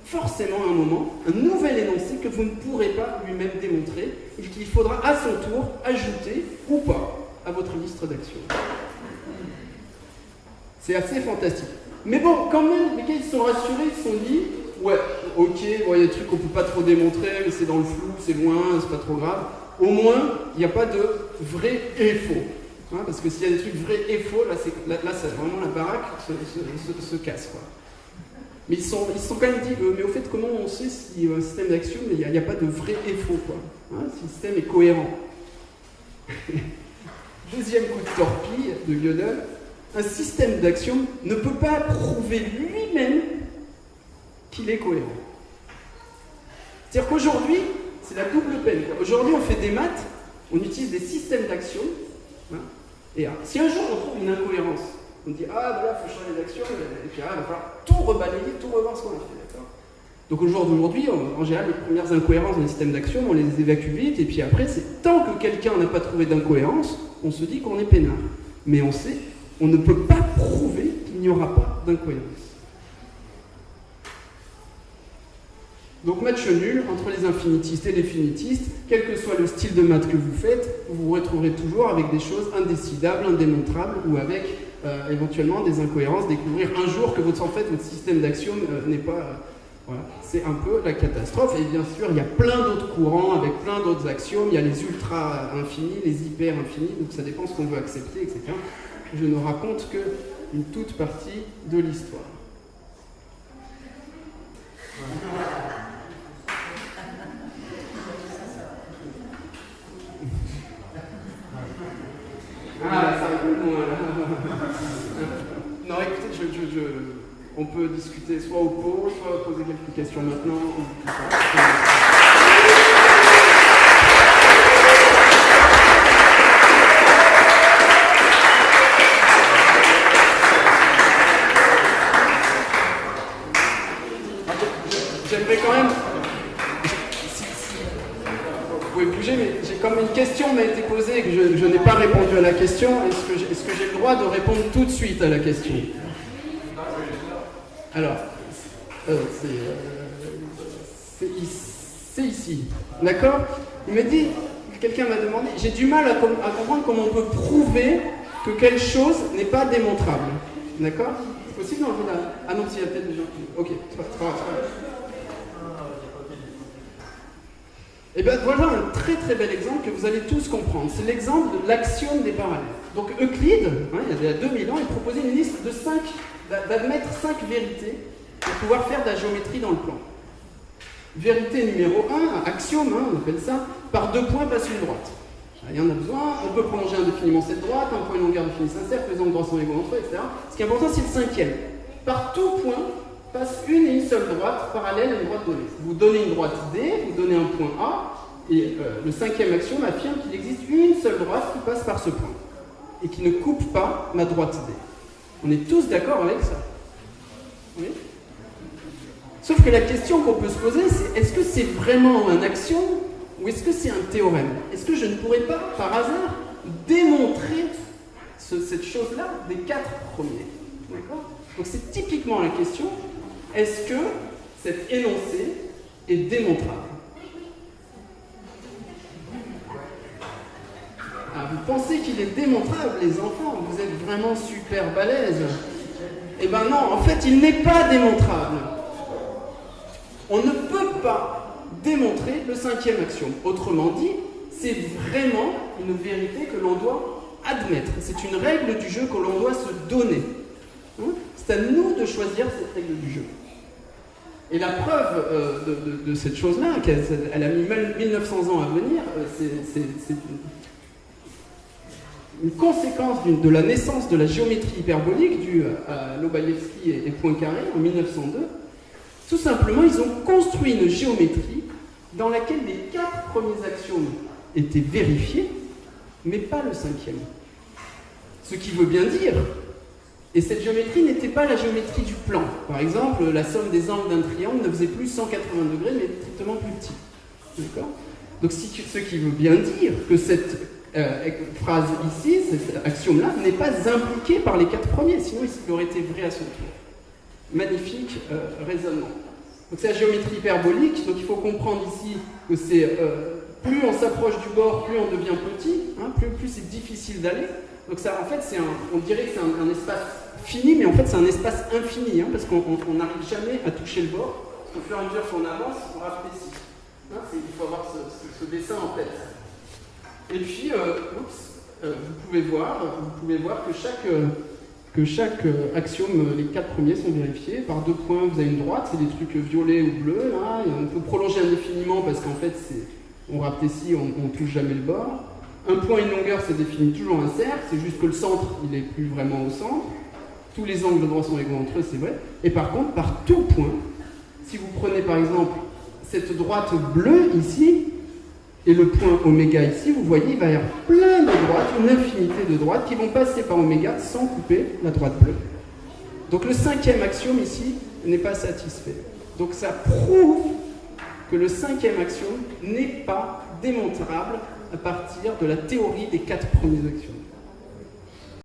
Speaker 2: forcément à un moment un nouvel énoncé que vous ne pourrez pas lui-même démontrer et qu'il faudra à son tour ajouter ou pas à votre liste d'axiomes. C'est assez fantastique. Mais bon, quand même, les gars, ils sont rassurés, ils se sont dit ouais, ok, il y a des trucs qu'on ne peut pas trop démontrer, mais c'est dans le flou, c'est loin, c'est pas trop grave. Au moins, il n'y a pas de vrai et faux. Hein, parce que s'il y a des trucs vrais et faux, là, vraiment la baraque se casse, quoi. Mais ils se sont quand même dit, mais au fait, comment on sait si un système d'axiomes, il n'y a pas de vrai et faux, quoi, hein, si le système est cohérent. Deuxième coup de torpille de Gödel, un système d'axiomes ne peut pas prouver lui-même qu'il est cohérent. C'est-à-dire qu'aujourd'hui, c'est la double peine. Aujourd'hui, on fait des maths, on utilise des systèmes d'axiomes. Hein, et si un jour on trouve une incohérence, on dit ah voilà, il faut changer d'axiome, et puis il va falloir tout rebalayer, tout revoir ce qu'on a fait, d'accord? Donc au jour d'aujourd'hui, en général, les premières incohérences dans les systèmes d'axiomes, on les évacue vite, et puis après, c'est tant que quelqu'un n'a pas trouvé d'incohérence, on se dit qu'on est peinard. Mais on sait, on ne peut pas prouver qu'il n'y aura pas d'incohérence. Donc match nul entre les infinitistes et les finitistes, quel que soit le style de maths que vous faites, vous vous retrouverez toujours avec des choses indécidables, indémontrables, ou avec éventuellement des incohérences, découvrir un jour que en fait, votre système d'axiomes n'est pas... voilà, c'est un peu la catastrophe. Et bien sûr, il y a plein d'autres courants avec plein d'autres axiomes, il y a les ultra infinis, les hyper infinis, donc ça dépend ce qu'on veut accepter, etc. Je ne raconte qu'une toute partie de l'histoire. Ah, ça rigole moins là. Non, écoutez, on peut discuter soit au pot, soit poser quelques questions maintenant. Ou plus tard. J'aimerais quand même. Vous pouvez bouger, mais j'ai comme une question m'a été posée et que je n'ai pas répondu à la question. Est-ce que j'ai le droit de répondre tout de suite à la question? Alors, c'est ici. D'accord? Il m'a dit, quelqu'un m'a demandé, j'ai du mal à comprendre comment on peut prouver que quelque chose n'est pas démontrable. D'accord? C'est possible d'enlever la... Ah non, s'il y a peut-être des gens qui... Ok, c'est pas grave. Et bien voilà un très très bel exemple que vous allez tous comprendre. C'est l'exemple de l'axiome des parallèles. Donc Euclide, il y a 2000 ans, il proposait une liste de d'admettre 5 vérités pour pouvoir faire de la géométrie dans le plan. Vérité numéro 1, axiome, on appelle ça, par 2 points passe une droite. Il y en a besoin, on peut prolonger indéfiniment cette droite, un point et longueur définie s'insèrent, les angles droits sont égaux entre eux, etc. Ce qui est important, c'est le 5e. Par tout point passe une et une seule droite parallèle à une droite donnée. Vous donnez une droite D, vous donnez un point A, et le 5e axiome affirme qu'il existe une seule droite qui passe par ce point, et qui ne coupe pas ma droite D. On est tous d'accord avec ça? Oui? Sauf que la question qu'on peut se poser, c'est est-ce que c'est vraiment un axiome ou est-ce que c'est un théorème? Est-ce que je ne pourrais pas, par hasard, démontrer cette chose-là des 4 premiers? D'accord? Donc c'est typiquement la question, est-ce que cet énoncé est démontrable? Ah, vous pensez qu'il est démontrable, les enfants? Vous êtes vraiment super balèzes. Eh ben non, en fait, il n'est pas démontrable. On ne peut pas démontrer le 5e axiome. Autrement dit, c'est vraiment une vérité que l'on doit admettre. C'est une règle du jeu que l'on doit se donner. C'est à nous de choisir cette règle du jeu. Et la preuve de cette chose-là, elle a mis 1900 ans à venir, c'est une conséquence de la naissance de la géométrie hyperbolique due à Lobaïevski et Poincaré en 1902. Tout simplement, ils ont construit une géométrie dans laquelle les 4 premiers axiomes étaient vérifiés, mais pas le 5e. Ce qui veut bien dire, et cette géométrie n'était pas la géométrie du plan. Par exemple, la somme des angles d'un triangle ne faisait plus 180 degrés, mais strictement plus petit. D'accord? Donc ce qui veut bien dire que cette phrase ici, cet axiome-là, n'est pas impliqué par les 4 premiers, sinon il aurait été vrai à son tour. Magnifique raisonnement. Donc c'est la géométrie hyperbolique, donc il faut comprendre ici que c'est plus on s'approche du bord, plus on devient petit, plus c'est difficile d'aller. Donc ça, en fait, on dirait que c'est un espace fini, mais en fait c'est un espace infini, parce qu'on n'arrive jamais à toucher le bord. Au fur et à mesure qu'on avance, on rafraîchit. Il faut avoir ce dessin en tête. Et puis, vous pouvez voir que chaque axiome, les 4 premiers sont vérifiés. Par 2 points, vous avez une droite, c'est des trucs violets ou bleus. Là. Et on peut prolonger indéfiniment parce qu'en fait, on rapetissit, on ne touche jamais le bord. Un point et une longueur, ça définit toujours un cercle, c'est juste que le centre, il n'est plus vraiment au centre. Tous les angles droits sont égaux entre eux, c'est vrai. Et par contre, par tout point, si vous prenez par exemple cette droite bleue ici, Et le point oméga ici, vous voyez, il va y avoir plein de droites, une infinité de droites qui vont passer par oméga sans couper la droite bleue. Donc le cinquième axiome ici n'est pas satisfait. Donc ça prouve que le cinquième axiome n'est pas démontrable à partir de la théorie des 4 premiers axiomes.